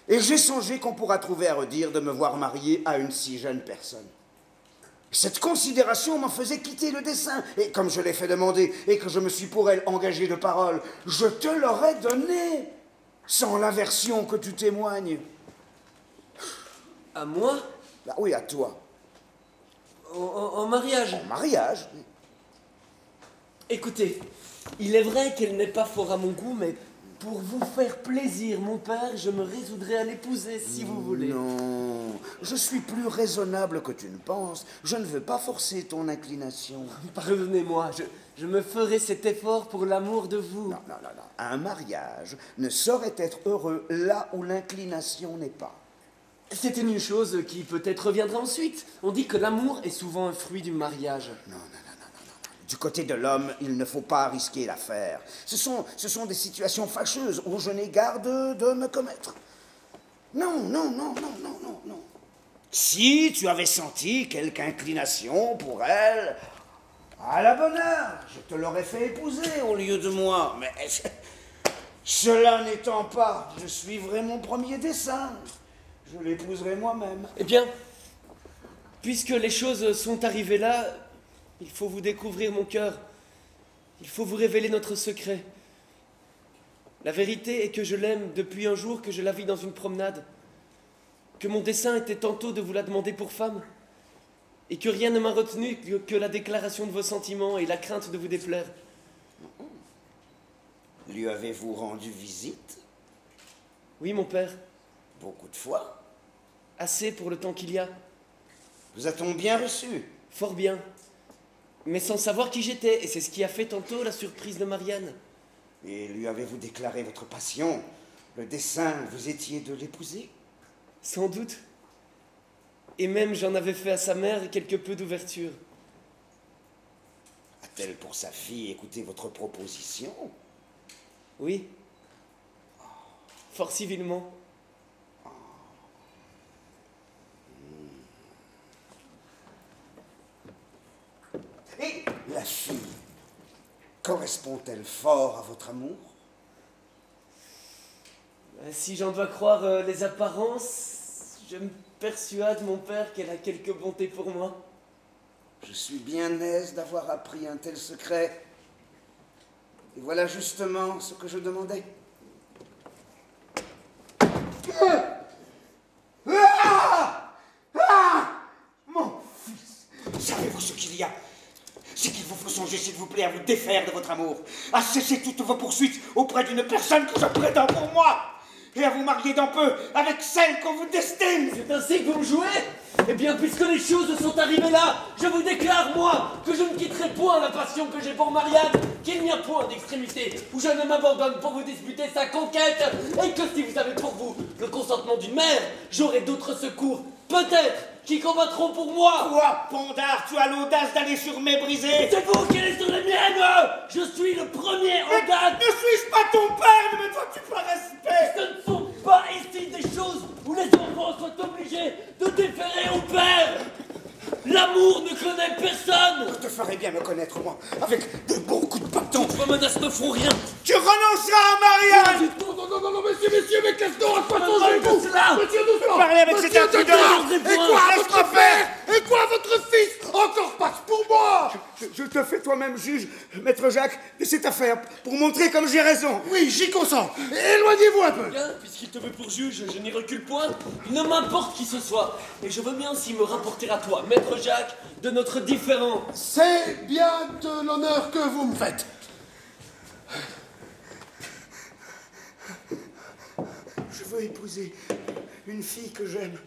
Et j'ai songé qu'on pourra trouver à redire de me voir marié à une si jeune personne. Cette considération m'en faisait quitter le dessein, et comme je l'ai fait demander, et que je me suis pour elle engagé de parole, je te l'aurais donné, sans l'aversion que tu témoignes. À moi? Bah oui, à toi. En mariage? En mariage? Écoutez, il est vrai qu'elle n'est pas fort à mon goût, mais pour vous faire plaisir, mon père, je me résoudrai à l'épouser, si vous voulez. Non, je suis plus raisonnable que tu ne penses. Je ne veux pas forcer ton inclination. Pardonnez-moi, je me ferai cet effort pour l'amour de vous. Non. Un mariage ne saurait être heureux là où l'inclination n'est pas. C'est une chose qui peut-être reviendra ensuite. On dit que l'amour est souvent un fruit du mariage. Non. Du côté de l'homme, il ne faut pas risquer l'affaire. Ce sont des situations fâcheuses où je n'ai garde de me commettre. Non. Si tu avais senti quelque inclination pour elle, à la bonne heure, je te l'aurais fait épouser au lieu de moi. Mais cela n'étant pas, je suivrai mon premier dessein. Je l'épouserai moi-même. Eh bien, puisque les choses sont arrivées là, il faut vous découvrir mon cœur. Il faut vous révéler notre secret. La vérité est que je l'aime depuis un jour que je la vis dans une promenade. Que mon dessein était tantôt de vous la demander pour femme. Et que rien ne m'a retenu que la déclaration de vos sentiments et la crainte de vous déplaire. Lui avez-vous rendu visite? Oui, mon père. Beaucoup de fois. Assez pour le temps qu'il y a. Vous a-t-on bien reçu? Fort bien. Mais sans savoir qui j'étais, et c'est ce qui a fait tantôt la surprise de Marianne. Et lui avez-vous déclaré votre passion? Le dessein, vous étiez de l'épouser? Sans doute. Et même j'en avais fait à sa mère quelque peu d'ouverture. A-t-elle pour sa fille écouté votre proposition? Oui. Fort civilement. Et la fille, correspond-elle fort à votre amour? Si j'en dois croire les apparences, je me persuade, mon père, qu'elle a quelque bonté pour moi. Je suis bien aise d'avoir appris un tel secret. Et voilà justement ce que je demandais. qu'il y a, c'est qu'il vous faut songer, s'il vous plaît, à vous défaire de votre amour, à cesser toutes vos poursuites auprès d'une personne que je prétends pour moi, et à vous marier d'un peu avec celle qu'on vous destine. C'est ainsi que vous me jouez? Eh bien, puisque les choses sont arrivées là, je vous déclare, moi, que je ne quitterai point la passion que j'ai pour Marianne, qu'il n'y a point d'extrémité où je ne m'abandonne pour vous disputer sa conquête, et que si vous avez pour vous le consentement d'une mère, j'aurai d'autres secours, peut-être, qui combattront pour moi. Toi, Pondard, tu as l'audace d'aller sur mes brisées. C'est vous qui allez sur les miennes. Je suis le premier en date. Ne suis-je pas ton père? Ne me dois-tu pas respect? Ce ne sont pas ici des choses où les enfants sont obligés de déférer au père. L'amour ne connaît personne. Je te ferai bien me connaître, moi, avec de bons coups de bâton. Vos menaces ne feront rien. Tu renonceras à Marianne. Non, messieurs, mais qu'est-ce qu'on à quoi songez-vous? Monsieur, doucement. Parlez avec cet impudent. Et quoi, votre père? Et quoi, votre fils? Encore passe pour moi. Je te fais toi-même juge, maître Jacques, de cette affaire, pour montrer comme j'ai raison. Oui, j'y consens. Éloignez-vous un peu. Bien, puisqu'il te veut pour juge, je n'y recule point. Il ne m'importe qui ce soit. Et je veux bien aussi me rapporter à toi, maître Jacques, de notre différend. C'est bien de l'honneur que vous me faites. Je veux épouser une fille que j'aime.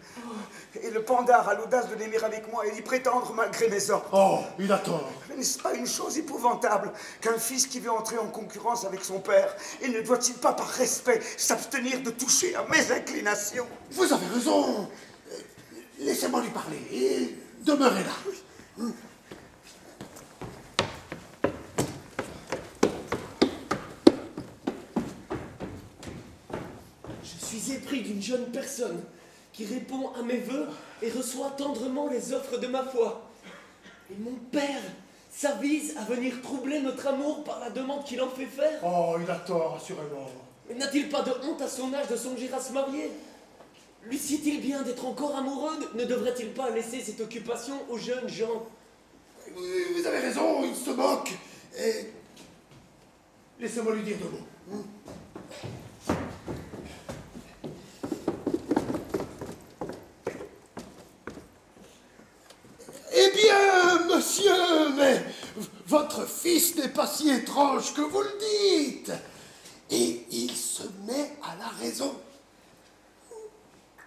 Et le Pandard a l'audace de l'aimer avec moi et d'y prétendre malgré mes ordres. Oh, il a tort. Mais n'est-ce pas une chose épouvantable qu'un fils qui veut entrer en concurrence avec son père, et ne doit-il pas, par respect, s'abstenir de toucher à mes inclinations? Vous avez raison. Laissez-moi lui parler et demeurez là. Je suis épris d'une jeune personne qui répond à mes vœux et reçoit tendrement les offres de ma foi. Et mon père s'avise à venir troubler notre amour par la demande qu'il en fait faire. Oh, il a tort, assurément. Mais n'a-t-il pas de honte à son âge de songer à se marier? Lui sied-il bien d'être encore amoureux? Ne devrait-il pas laisser cette occupation aux jeunes gens? Vous avez raison, il se moque. Et... laissez-moi lui dire deux mots. Eh bien, monsieur, mais votre fils n'est pas si étrange que vous le dites. Et il se met à la raison.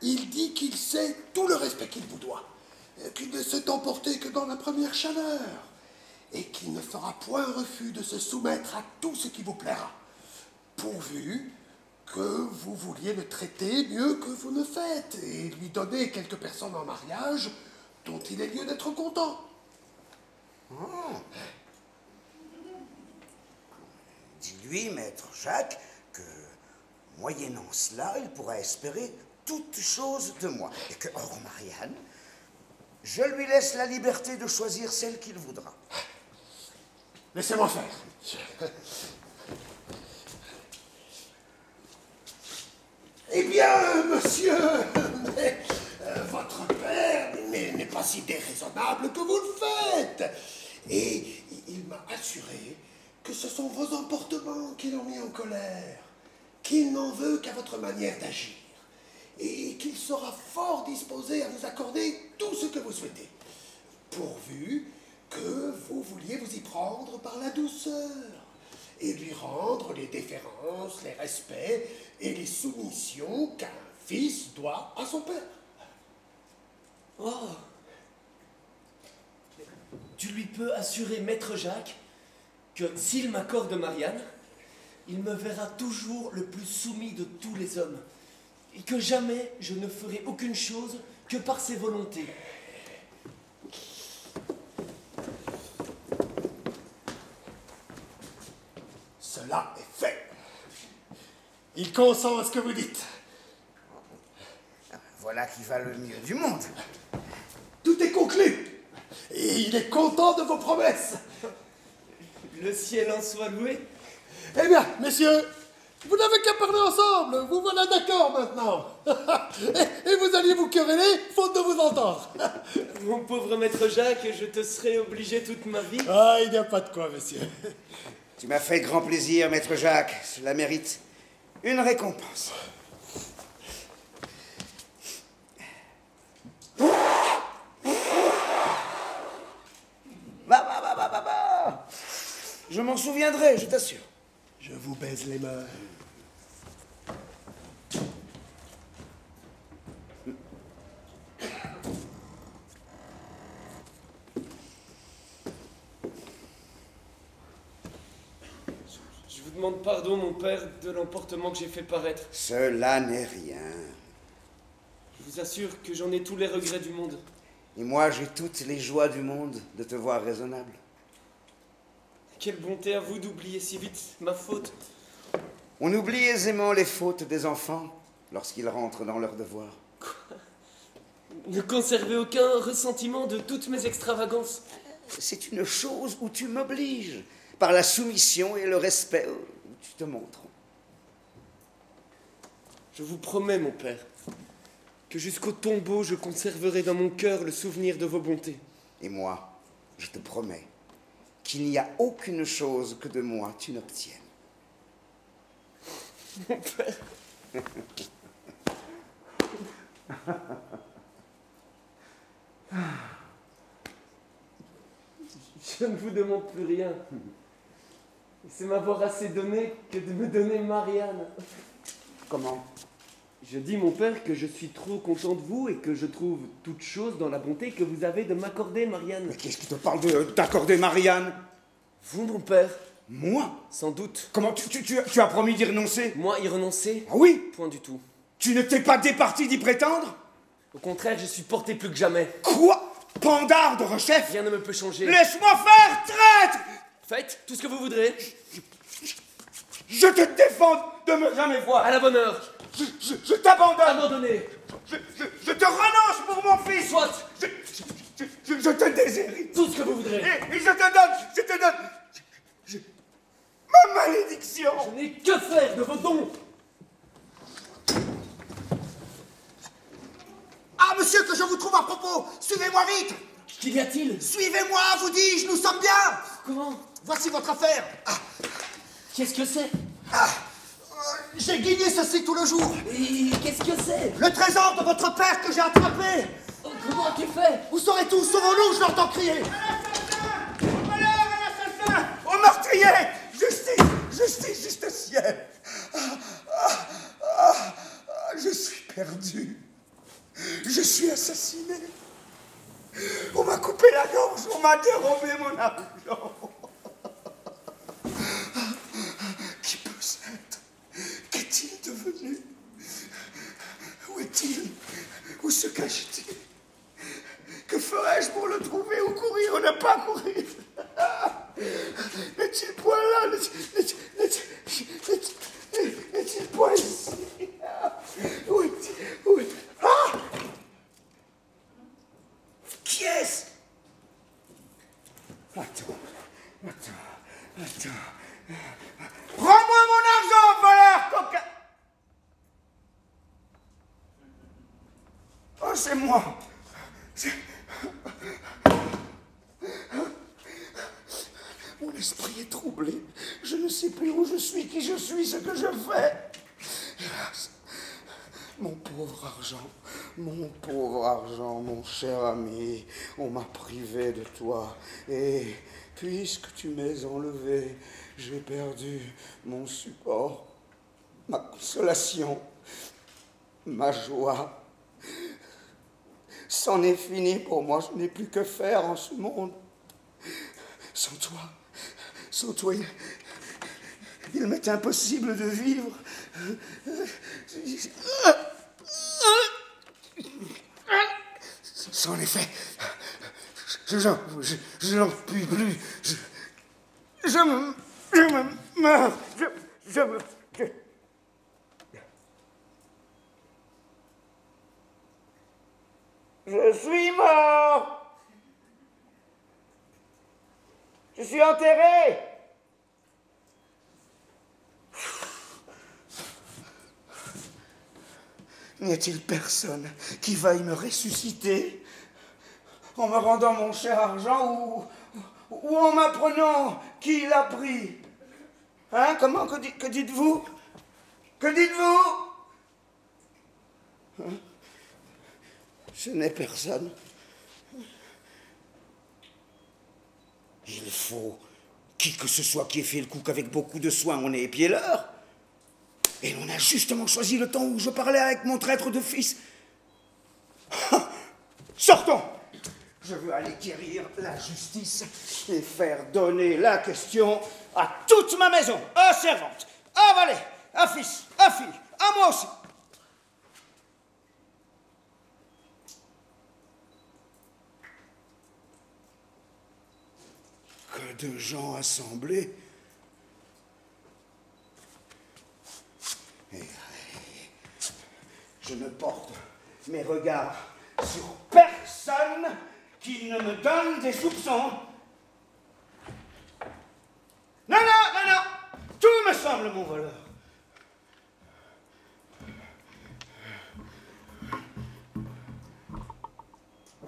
Il dit qu'il sait tout le respect qu'il vous doit, qu'il ne s'est emporté que dans la première chaleur, et qu'il ne fera point refus de se soumettre à tout ce qui vous plaira, pourvu que vous vouliez le traiter mieux que vous ne faites, et lui donner quelques personnes en mariage dont il est lieu d'être content. Oh. Dis-lui, maître Jacques, que, moyennant cela, il pourra espérer toute chose de moi, et que, hors Marianne, je lui laisse la liberté de choisir celle qu'il voudra. Laissez-moi faire. Eh bien, monsieur, mais, votre père n'est pas si déraisonnable que vous le faites. Et il m'a assuré que ce sont vos emportements qui l'ont mis en colère, qu'il n'en veut qu'à votre manière d'agir, et qu'il sera fort disposé à vous accorder tout ce que vous souhaitez, pourvu que vous vouliez vous y prendre par la douceur, et lui rendre les déférences, les respects et les soumissions qu'un fils doit à son père. Oh! Tu lui peux assurer, maître Jacques, que s'il m'accorde Marianne, il me verra toujours le plus soumis de tous les hommes, et que jamais je ne ferai aucune chose que par ses volontés. Cela est fait. Il consent à ce que vous dites. Voilà qui va le mieux du monde. Tout est conclu. Et il est content de vos promesses. Le ciel en soit loué. Eh bien, messieurs, vous n'avez qu'à parler ensemble. Vous voilà d'accord maintenant. et vous alliez vous quereller, faute de vous entendre. Mon pauvre maître Jacques, je te serai obligé toute ma vie. Ah, il n'y a pas de quoi, messieurs. Tu m'as fait grand plaisir, maître Jacques. Cela mérite une récompense. Je m'en souviendrai, je t'assure. Je vous baise les mains. Je vous demande pardon, mon père, de l'emportement que j'ai fait paraître. Cela n'est rien. Je vous assure que j'en ai tous les regrets du monde. Et moi, j'ai toutes les joies du monde de te voir raisonnable. Quelle bonté à vous d'oublier si vite ma faute. On oublie aisément les fautes des enfants lorsqu'ils rentrent dans leurs devoirs. Ne conservez aucun ressentiment de toutes mes extravagances. C'est une chose où tu m'obliges, par la soumission et le respect où tu te montres. Je vous promets, mon père, que jusqu'au tombeau, je conserverai dans mon cœur le souvenir de vos bontés. Et moi, je te promets qu'il n'y a aucune chose que de moi tu n'obtiennes. Mon père. Je ne vous demande plus rien. C'est m'avoir assez donné que de me donner Marianne. Comment? Je dis, mon père, que je suis trop content de vous et que je trouve toute chose dans la bonté que vous avez de m'accorder, Marianne. Mais qu'est-ce qui te parle d'accorder Marianne? Vous, mon père? Moi? Sans doute. Comment tu as promis d'y renoncer? Moi, y renoncer? Ah oui? Point du tout. Tu ne t'es pas départi d'y prétendre? Au contraire, je suis porté plus que jamais. Quoi? Pandard de rechef? Rien ne me peut changer. Laisse-moi faire, traître! Faites tout ce que vous voudrez. Je te défends de me jamais voir. À la bonne heure. Je t'abandonne. Abandonnez. Je te renonce pour mon fils. Soit. Je te déshérite. Tout ce que vous voudrez. Et je te donne ma malédiction. Je n'ai que faire de vos dons. Ah, monsieur, que je vous trouve à propos. Suivez-moi vite. Qu'y a-t-il? Suivez-moi, vous dis-je, nous sommes bien. Comment? Voici votre affaire. Qu'est-ce que c'est? J'ai guigné ceci tout le jour. Et qu'est-ce que c'est? Le trésor de votre père que j'ai attrapé. Comment as-tu fait? Vous saurez tout, sauvons-nous, je l'entends crier. Malheur à l'assassin, au meurtrier. Justice, justicier. Je suis perdu. Je suis assassiné. On m'a coupé la gorge, on m'a dérobé mon argent. Qui peut être? Qu'est-il devenu? Où est-il? Où se cache-t-il? Que ferais-je pour le trouver ou courir ou ne pas courir? N'est-il point là? N'est-il point ici? Où est-il? Ah! Qui est-ce? Attends. Rends-moi mon argent, voleur, coquin! Oh, c'est moi. Mon esprit est troublé. Je ne sais plus où je suis, qui je suis, ce que je fais. Hélas, mon pauvre argent, mon cher ami, on m'a privé de toi. Et puisque tu m'es enlevé, j'ai perdu mon support, ma consolation, ma joie. C'en est fini pour moi, je n'ai plus que faire en ce monde. Sans toi, il m'est impossible de vivre. C'en est fait. Je n'en puis plus. Je me meurs. Je suis mort. Je suis enterré. N'y a-t-il personne qui vaille me ressusciter en me rendant mon cher argent ou en m'apprenant qui l'a pris? Hein? Comment? Que dites-vous? Que dites-vous? Hein? Je n'ai personne. Il faut Qui que ce soit qui ait fait le coup qu'avec beaucoup de soin on ait épié l'heure. Et l'on a justement choisi le temps où je parlais avec mon traître de fils. Sortons! Je veux aller quérir la justice et faire donner la question à toute ma maison, à servante, à valet, à fils, à fille, à moi aussi. Que de gens assemblés. Et je ne porte mes regards sur personne qui ne me donne des soupçons. Non, non, non, non, tout me semble mon voleur.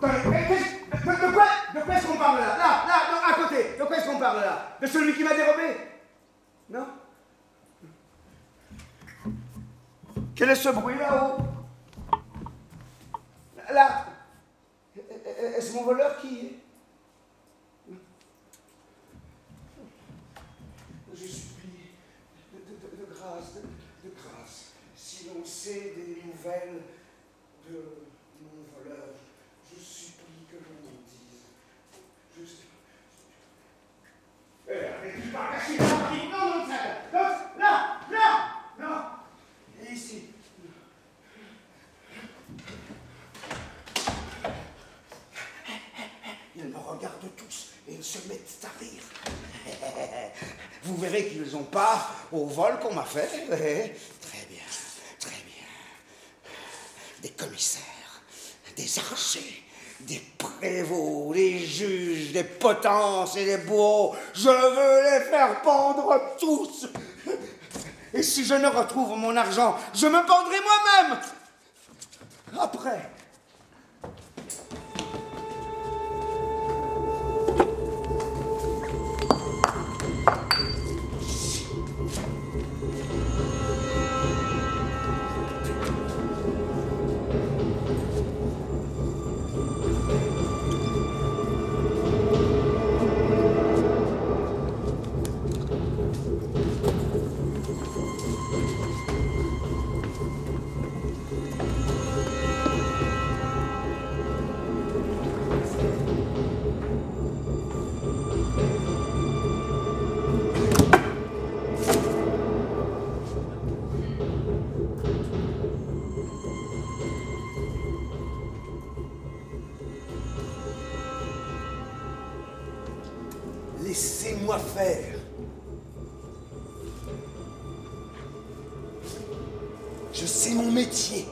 Attendez, de quoi est-ce qu'on parle là? Là, à côté, de quoi est-ce qu'on parle là? De celui qui m'a dérobé? Non? Quel est ce bruit là-haut? Là? Est-ce mon voleur qui est? Je supplie, de grâce, si l'on sait des nouvelles de mon voleur, je supplie que l'on m'en dise. Non! Et ici. Ils me regardent tous et ils se mettent à rire. Vous verrez qu'ils n'ont pas au vol qu'on m'a fait. Très bien, très bien. Des commissaires, des archers, des prévôts, des juges, des potences et des bourreaux. Je veux les faire pendre tous. Et si je ne retrouve mon argent, je me pendrai moi-même. Après. Laissez-moi faire. Je sais mon métier.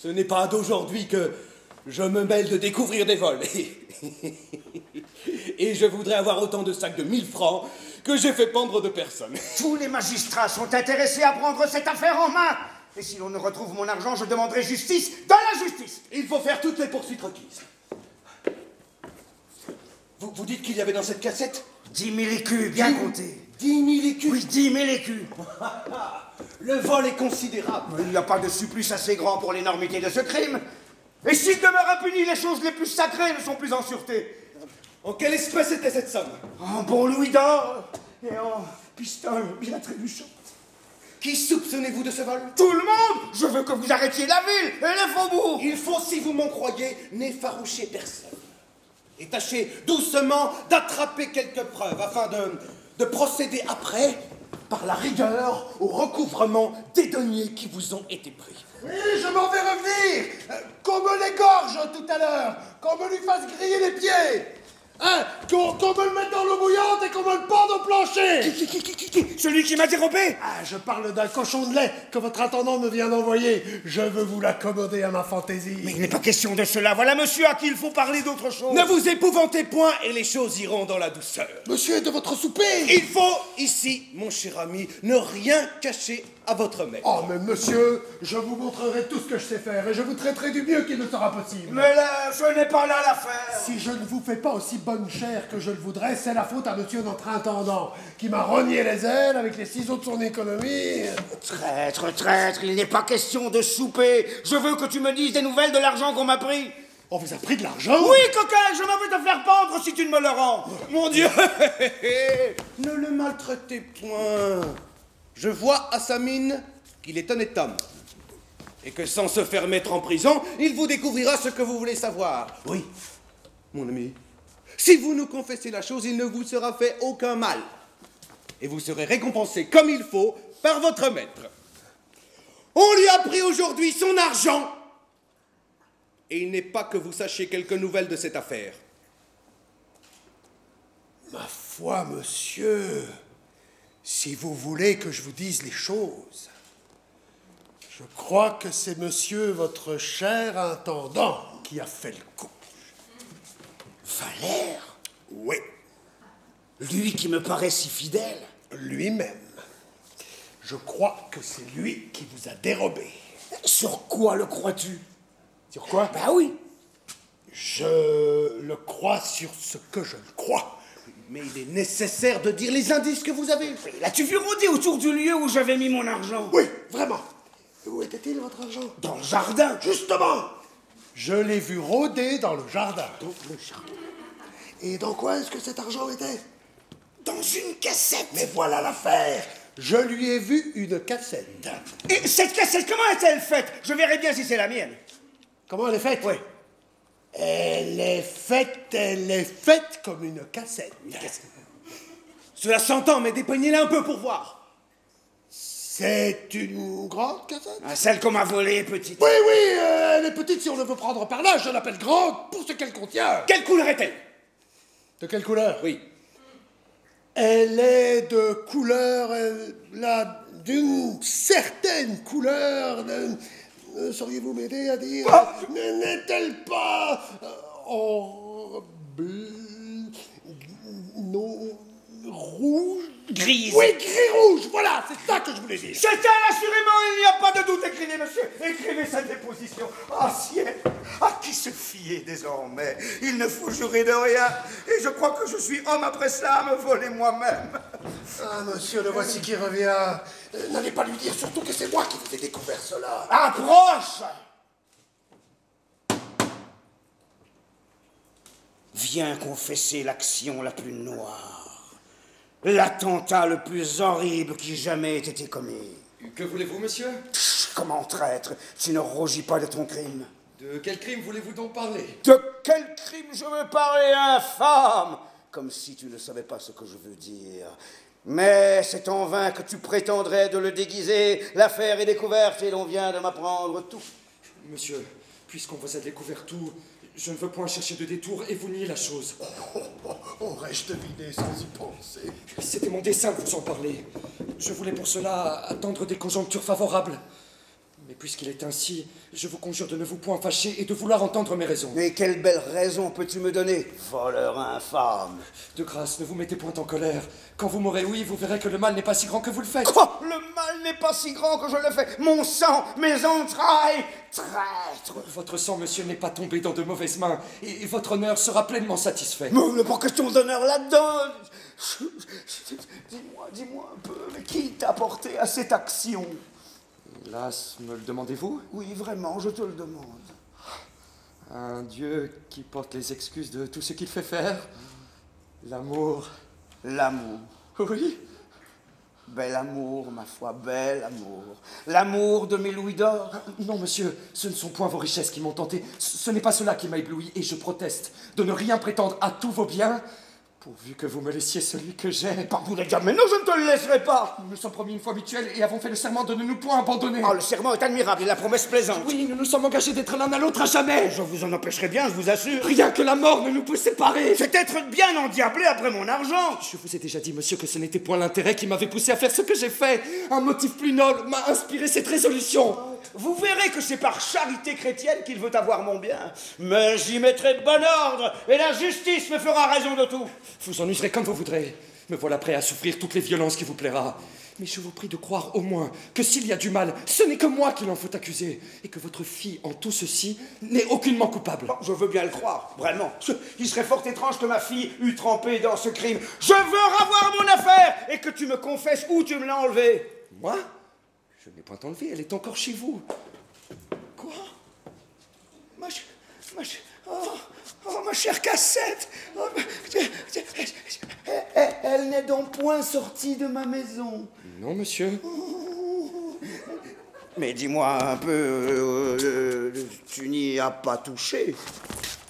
Ce n'est pas d'aujourd'hui que je me mêle de découvrir des vols. Et je voudrais avoir autant de sacs de 1000 francs que j'ai fait pendre de personnes. Tous les magistrats sont intéressés à prendre cette affaire en main. Et si l'on ne retrouve mon argent, je demanderai justice dans la justice. Il faut faire toutes les poursuites requises. Vous dites qu'il y avait dans cette cassette 10 000 écus, bien comptés. 10 000 écus. Oui, 10 000 écus. Le vol est considérable. Mais il n'y a pas de supplice assez grand pour l'énormité de ce crime. Et s'il demeure impuni, les choses les plus sacrées ne sont plus en sûreté. En quelle espèce était cette somme? En bon louis d'or et en pistoles bien trébuchantes. Qui soupçonnez-vous de ce vol? Tout le monde. Je veux que vous arrêtiez la ville et les faubourgs. Il faut, si vous m'en croyez, n'effaroucher personne. Et tâchez doucement d'attraper quelques preuves afin de procéder après, par la rigueur, au recouvrement des deniers qui vous ont été pris. Oui, je m'en vais revenir. Qu'on me l'égorge tout à l'heure. Qu'on me lui fasse griller les pieds. Hein, qu'on me le mette dans l'eau bouillante et qu'on me le pende au plancher. Qui celui qui m'a dérobé? Ah, je parle d'un cochon de lait que votre intendant me vient d'envoyer. Je veux vous l'accommoder à ma fantaisie. Mais il n'est pas question de cela. Voilà monsieur à qui il faut parler d'autre chose. Ne vous épouvantez point et les choses iront dans la douceur. Monsieur est de votre souper. Il faut ici, mon cher ami, ne rien cacher à votre maître. Oh, mais monsieur, je vous montrerai tout ce que je sais faire et je vous traiterai du mieux qu'il me sera possible. Mais là, je n'ai pas là l'affaire. Si je ne vous fais pas aussi bonne chère que je le voudrais, c'est la faute à monsieur notre intendant, qui m'a rogné les ailes avec les ciseaux de son économie. Traître, traître, il n'est pas question de souper. Je veux que tu me dises des nouvelles de l'argent qu'on m'a pris. On vous a pris de l'argent? Oui, coquin, je m'en vais te faire pendre si tu ne me le rends. Mon Dieu. Ne le maltraitez point. Je vois à sa mine qu'il est honnête homme. Et que sans se faire mettre en prison, il vous découvrira ce que vous voulez savoir. Oui, mon ami, si vous nous confessez la chose, il ne vous sera fait aucun mal. Et vous serez récompensé comme il faut par votre maître. On lui a pris aujourd'hui son argent. Et il n'est pas que vous sachiez quelques nouvelles de cette affaire. Ma foi, monsieur, si vous voulez que je vous dise les choses, je crois que c'est monsieur votre cher intendant qui a fait le coup. Valère? Oui, Lui qui me paraît si fidèle. lui-même. Je crois que c'est lui qui vous a dérobé. Sur quoi le crois-tu? Sur quoi? Bah oui. Je le crois sur ce que je le crois. Mais il est nécessaire de dire les indices que vous avez. L'as-tu vu rôder autour du lieu où j'avais mis mon argent? Oui, vraiment. Où était-il, votre argent? Dans le jardin. Justement. Je l'ai vu rôder dans le jardin. Dans le jardin. Et dans quoi est-ce que cet argent était? Dans une cassette. Mais voilà l'affaire. Je lui ai vu une cassette. Et cette cassette, comment est-elle faite? Je verrai bien si c'est la mienne. Comment elle est faite? Oui. Elle est faite comme une cassette. Cela s'entend, mais dépeignez-la un peu pour voir. C'est une grande cassette? Ah, celle qu'on m'a volée, petite. Oui, elle est petite si on le veut prendre par là. Je l'appelle grande pour ce qu'elle contient. Quelle couleur est-elle? De quelle couleur? Oui. Elle est de couleur, d'une certaine couleur. Sauriez-vous m'aider à dire? N'est-elle pas en bleu, non, rouge? Grise. Oui, gris-rouge, voilà, c'est ça que je voulais dire. C'est elle, assurément, il n'y a pas de doute. Écrivez, monsieur, écrivez sa déposition. Ah, ciel, à qui se fier désormais? Il ne faut jurer de rien, et je crois que je suis homme après cela à me voler moi-même. Ah, monsieur, le voici qui revient. N'allez pas lui dire surtout que c'est moi qui vous ai découvert cela. Approche! Viens confesser l'action la plus noire, l'attentat le plus horrible qui jamais ait été commis. Que voulez-vous, monsieur? Comment, traître, tu ne rougis pas de ton crime? De quel crime voulez-vous donc parler? De quel crime je veux parler, infâme? Comme si tu ne savais pas ce que je veux dire. Mais c'est en vain que tu prétendrais de le déguiser. L'affaire est découverte et l'on vient de m'apprendre tout. Monsieur, puisqu'on vous a découvert tout, je ne veux point chercher de détour et vous nier la chose. Aurais-je deviné sans y penser? C'était mon dessein de vous en parler. Je voulais pour cela attendre des conjonctures favorables. Mais puisqu'il est ainsi, je vous conjure de ne vous point fâcher et de vouloir entendre mes raisons. Mais quelle belle raison peux-tu me donner, voleur infâme? De grâce, ne vous mettez point en colère. Quand vous m'aurez ouï, vous verrez que le mal n'est pas si grand que vous le faites. Quoi? Le mal n'est pas si grand que je le fais. Mon sang, mes entrailles, traître. Votre sang, monsieur, n'est pas tombé dans de mauvaises mains, et votre honneur sera pleinement satisfait. Mais il n'est pas question d'honneur là-dedans. Dis-moi un peu, mais qui t'a porté à cette action? Hélas, me le demandez-vous? Oui, vraiment, je te le demande. Un Dieu qui porte les excuses de tout ce qu'il fait faire. L'amour. L'amour. Oui. Bel amour, ma foi, bel amour. L'amour de mes louis d'or. Non, monsieur, ce ne sont point vos richesses qui m'ont tenté. Ce n'est pas cela qui m'a ébloui, et je proteste de ne rien prétendre à tous vos biens, pourvu que vous me laissiez celui que j'ai. Pardon, les gars, mais non, je ne te le laisserai pas. Nous nous sommes promis une fois mutuelle et avons fait le serment de ne nous point abandonner. Oh, le serment est admirable et la promesse plaisante. Oui, nous nous sommes engagés d'être l'un à l'autre à jamais. Je vous en empêcherai bien, je vous assure. Rien que la mort ne nous peut séparer. C'est être bien endiablé après mon argent. Je vous ai déjà dit, monsieur, que ce n'était point l'intérêt qui m'avait poussé à faire ce que j'ai fait. Un motif plus noble m'a inspiré cette résolution. Vous verrez que c'est par charité chrétienne qu'il veut avoir mon bien. Mais j'y mettrai bon ordre, et la justice me fera raison de tout. Vous en userez comme vous voudrez. Me voilà prêt à souffrir toutes les violences qui vous plaira. Mais je vous prie de croire au moins que s'il y a du mal, ce n'est que moi qui l'en faut accuser, et que votre fille, en tout ceci, n'est aucunement coupable. Bon, je veux bien le croire, vraiment. Il serait fort étrange que ma fille eût trempé dans ce crime. Je veux revoir mon affaire et que tu me confesses où tu me l'as enlevée. Moi? Je ne l'ai point enlevée, elle est encore chez vous. Quoi? Ma chère Cassette, elle n'est donc point sortie de ma maison. Non, monsieur. Mais dis-moi un peu, tu n'y as pas touché?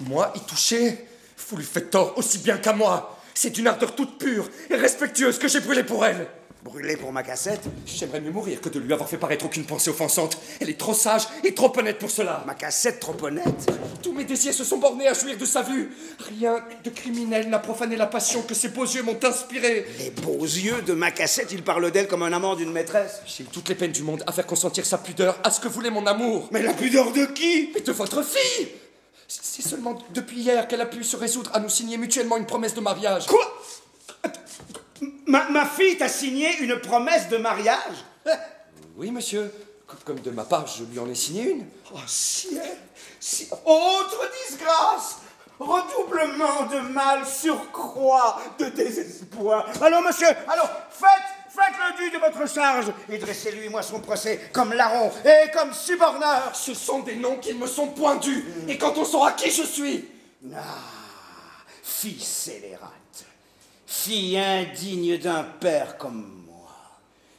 Moi, y toucher? Vous lui faites tort aussi bien qu'à moi. C'est une ardeur toute pure et respectueuse que j'ai brûlée pour elle. Brûlée pour ma Cassette? J'aimerais mieux mourir que de lui avoir fait paraître aucune pensée offensante. Elle est trop sage et trop honnête pour cela. Ma Cassette trop honnête? Tous mes désirs se sont bornés à jouir de sa vue. Rien de criminel n'a profané la passion que ses beaux yeux m'ont inspirée. Les beaux yeux de ma Cassette, il parle d'elle comme un amant d'une maîtresse. J'ai eu toutes les peines du monde à faire consentir sa pudeur à ce que voulait mon amour. Mais la pudeur de qui? Mais de votre fille! C'est seulement depuis hier qu'elle a pu se résoudre à nous signer mutuellement une promesse de mariage. Quoi? Ma fille t'a signé une promesse de mariage? Oui, monsieur. Comme de ma part, je lui en ai signé une. Oh, ciel! Autre disgrâce! Redoublement de mal, surcroît de désespoir. Alors, monsieur, alors, faites le dû de votre charge et dressez-lui, moi, son procès comme larron et comme suborneur. Ce sont des noms qui me sont pointus. Et quand on saura qui je suis... Ah, fille scélérate. Fille indigne d'un père comme moi.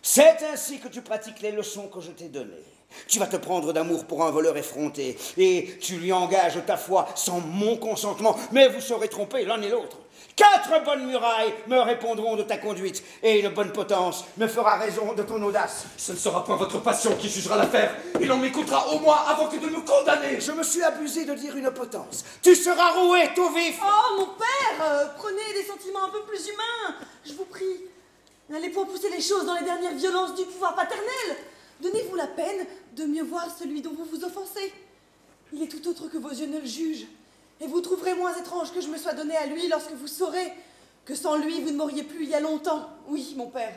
C'est ainsi que tu pratiques les leçons que je t'ai données. Tu vas te prendre d'amour pour un voleur effronté, et tu lui engages ta foi sans mon consentement, mais vous serez trompés l'un et l'autre. 4 bonnes murailles me répondront de ta conduite, et une bonne potence me fera raison de ton audace. Ce ne sera point votre passion qui jugera l'affaire. Il en m'écoutera au moins avant que de me condamner. Je me suis abusé de dire une potence. Tu seras roué tout vif. Oh, mon père, prenez des sentiments un peu plus humains, je vous prie. N'allez point pousser les choses dans les dernières violences du pouvoir paternel. Donnez-vous la peine de mieux voir celui dont vous vous offensez. Il est tout autre que vos yeux ne le jugent. Et vous trouverez moins étrange que je me sois donné à lui lorsque vous saurez que sans lui, vous ne m'auriez plus il y a longtemps. Oui, mon père.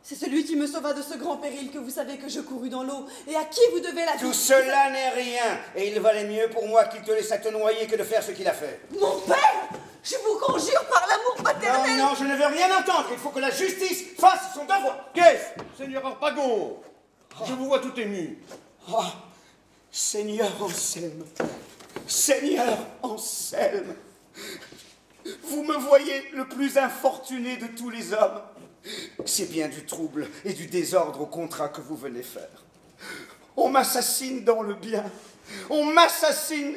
C'est celui qui me sauva de ce grand péril que vous savez que je courus dans l'eau et à qui vous devez la vie. Tout cela n'est rien, et il valait mieux pour moi qu'il te laissât te noyer que de faire ce qu'il a fait. Mon père, je vous conjure par l'amour paternel. Non, je ne veux rien entendre. Il faut que la justice fasse son devoir. Qu'est-ce? Seigneur Harpagon, je vous vois tout ému. Oh, Seigneur Anselme, Seigneur Anselme, vous me voyez le plus infortuné de tous les hommes. C'est bien du trouble et du désordre au contrat que vous venez faire. On m'assassine dans le bien, on m'assassine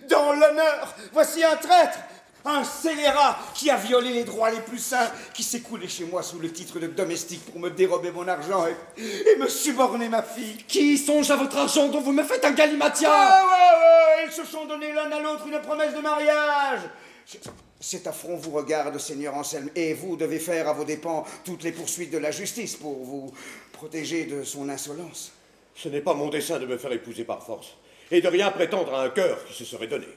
dans l'honneur. Voici un traître, un scélérat qui a violé les droits les plus saints, qui s'est coulé chez moi sous le titre de domestique pour me dérober mon argent et me suborner ma fille. Qui songe à votre argent dont vous me faites un galimatia? Ouais, ils se sont donné l'un à l'autre une promesse de mariage. Cet affront vous regarde, Seigneur Anselme, et vous devez faire à vos dépens toutes les poursuites de la justice pour vous protéger de son insolence. Ce n'est pas mon dessein de me faire épouser par force, et de rien prétendre à un cœur qui se serait donné.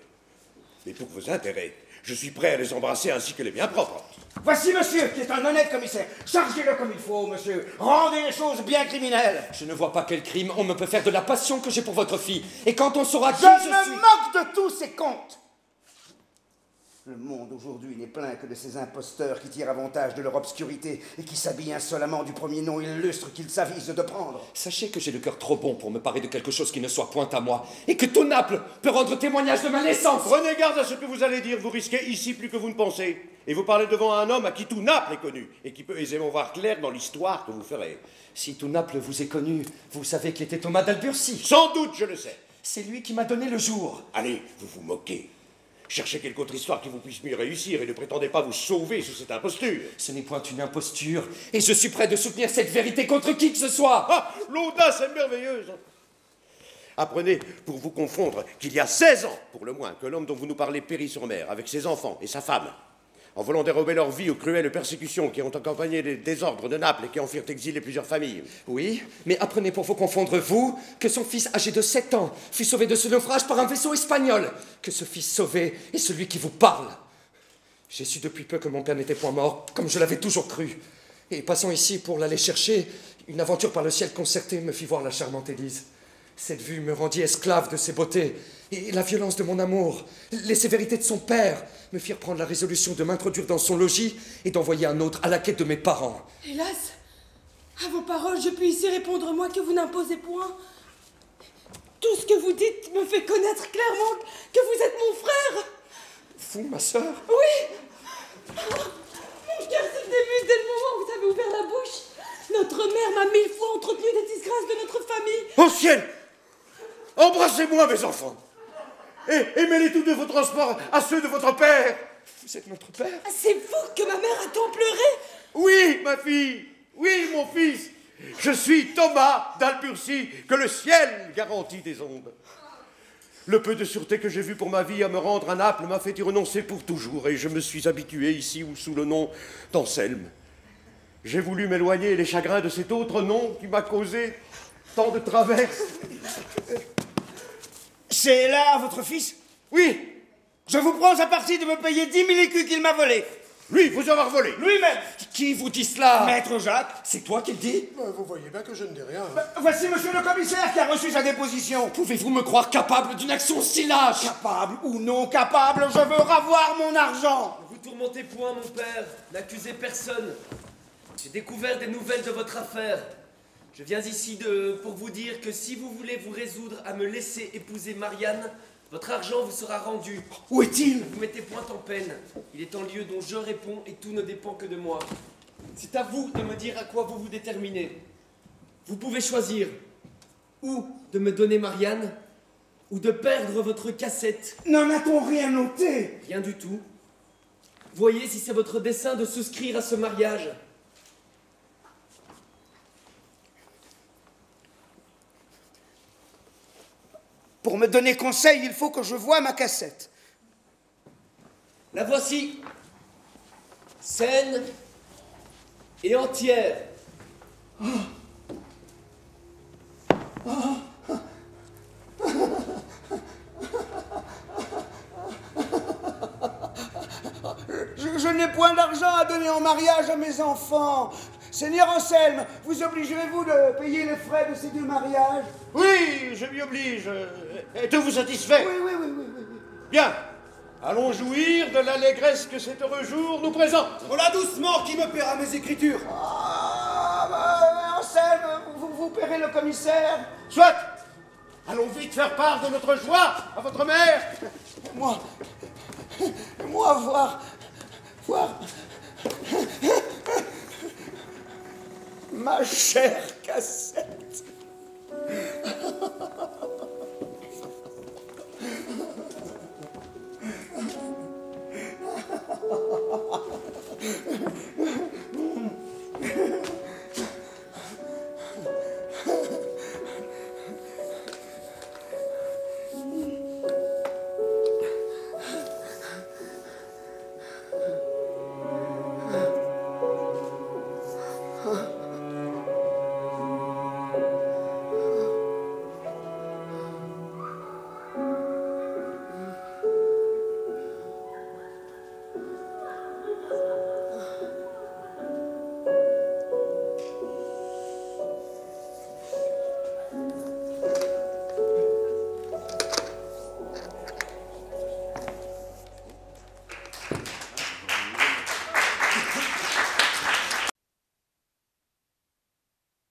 Mais pour vos intérêts, je suis prêt à les embrasser ainsi que les miens propres. Voici monsieur, qui est un honnête commissaire. Chargez-le comme il faut, monsieur. Rendez les choses bien criminelles. Je ne vois pas quel crime on me peut faire de la passion que j'ai pour votre fille. Et quand on saura qui je je suis... me moque de tous ces contes. Le monde aujourd'hui n'est plein que de ces imposteurs qui tirent avantage de leur obscurité et qui s'habillent insolemment du premier nom illustre qu'ils s'avisent de prendre. Sachez que j'ai le cœur trop bon pour me parer de quelque chose qui ne soit point à moi, et que tout Naples peut rendre témoignage de ma naissance. Prenez garde à ce que vous allez dire, vous risquez ici plus que vous ne pensez. Et vous parlez devant un homme à qui tout Naples est connu, et qui peut aisément voir clair dans l'histoire que vous ferez. Si tout Naples vous est connu, vous savez qu'il était Thomas d'Alburcie. Sans doute, je le sais. C'est lui qui m'a donné le jour. Allez, vous vous moquez. Cherchez quelque autre histoire qui vous puisse mieux réussir et ne prétendez pas vous sauver sous cette imposture. Ce n'est point une imposture, et je suis prêt de soutenir cette vérité contre qui que ce soit. Ah, l'audace est merveilleuse. Apprenez, pour vous confondre, qu'il y a 16 ans, pour le moins, que l'homme dont vous nous parlez périt sur mer, avec ses enfants et sa femme, en voulant dérober leur vie aux cruelles persécutions qui ont accompagné les désordres de Naples et qui en firent exiler plusieurs familles. Oui, mais apprenez pour vous confondre, vous, que son fils âgé de 7 ans fut sauvé de ce naufrage par un vaisseau espagnol, que ce fils sauvé est celui qui vous parle. J'ai su depuis peu que mon père n'était point mort, comme je l'avais toujours cru, Et passant ici pour l'aller chercher, une aventure par le ciel concerté me fit voir la charmante Élise. Cette vue me rendit esclave de ses beautés, et la violence de mon amour, les sévérités de son père, me firent prendre la résolution de m'introduire dans son logis et d'envoyer un autre à la quête de mes parents. Hélas, à vos paroles, je puis ici répondre moi que vous n'imposez point. Tout ce que vous dites me fait connaître clairement que vous êtes mon frère. Vous, ma sœur? Oui. Mon cœur s'est ému dès le moment où vous avez ouvert la bouche. Notre mère m'a 1000 fois entretenu des disgrâces de notre famille. Au ciel! Embrassez-moi, mes enfants! Et mêlez tous de vos transports à ceux de votre père! Vous êtes notre père? Ah, c'est vous que ma mère a tant pleuré. Oui, ma fille! Oui, mon fils! Je suis Thomas d'Alburcie, que le ciel garantit des ondes. Le peu de sûreté que j'ai vu pour ma vie à me rendre à Naples m'a fait y renoncer pour toujours, et je me suis habitué ici ou sous le nom d'Anselme. J'ai voulu m'éloigner les chagrins de cet autre nom qui m'a causé tant de traverses. C'est là votre fils? Oui, Je vous prends à partie de me payer 10 000 écus qu'il m'a volés. lui, vous avoir volé. Lui-même. Qui vous dit cela? Maître Jacques. C'est toi qui le dis? Vous voyez bien que je ne dis rien. Voici monsieur le commissaire qui a reçu sa déposition. Pouvez-vous me croire capable d'une action si lâche? Capable ou non capable, je veux ravoir mon argent. Ne vous tourmentez point, mon père. N'accusez personne. J'ai découvert des nouvelles de votre affaire. Je viens ici pour vous dire que si vous voulez vous résoudre à me laisser épouser Marianne, votre argent vous sera rendu. Où est-il? Ne vous mettez point en peine. Il est en lieu dont je réponds et tout ne dépend que de moi. C'est à vous de me dire à quoi vous vous déterminez. Vous pouvez choisir ou de me donner Marianne ou de perdre votre cassette. N'en a-t-on rien noté? Rien du tout. Voyez si c'est votre dessein de souscrire à ce mariage. Pour me donner conseil, il faut que je voie ma cassette. La voici, saine et entière. Je n'ai point d'argent à donner en mariage à mes enfants. Seigneur Anselme, vous obligerez-vous de payer les frais de ces deux mariages? Oui, je m'y oblige. Êtes-vous satisfait? Oui. Bien. Allons jouir de l'allégresse que cet heureux jour nous présente. Voilà doucement qui me paiera mes écritures. Anselme, vous paierez le commissaire? Soit. Allons vite faire part de notre joie à votre mère. Moi, voir ma chère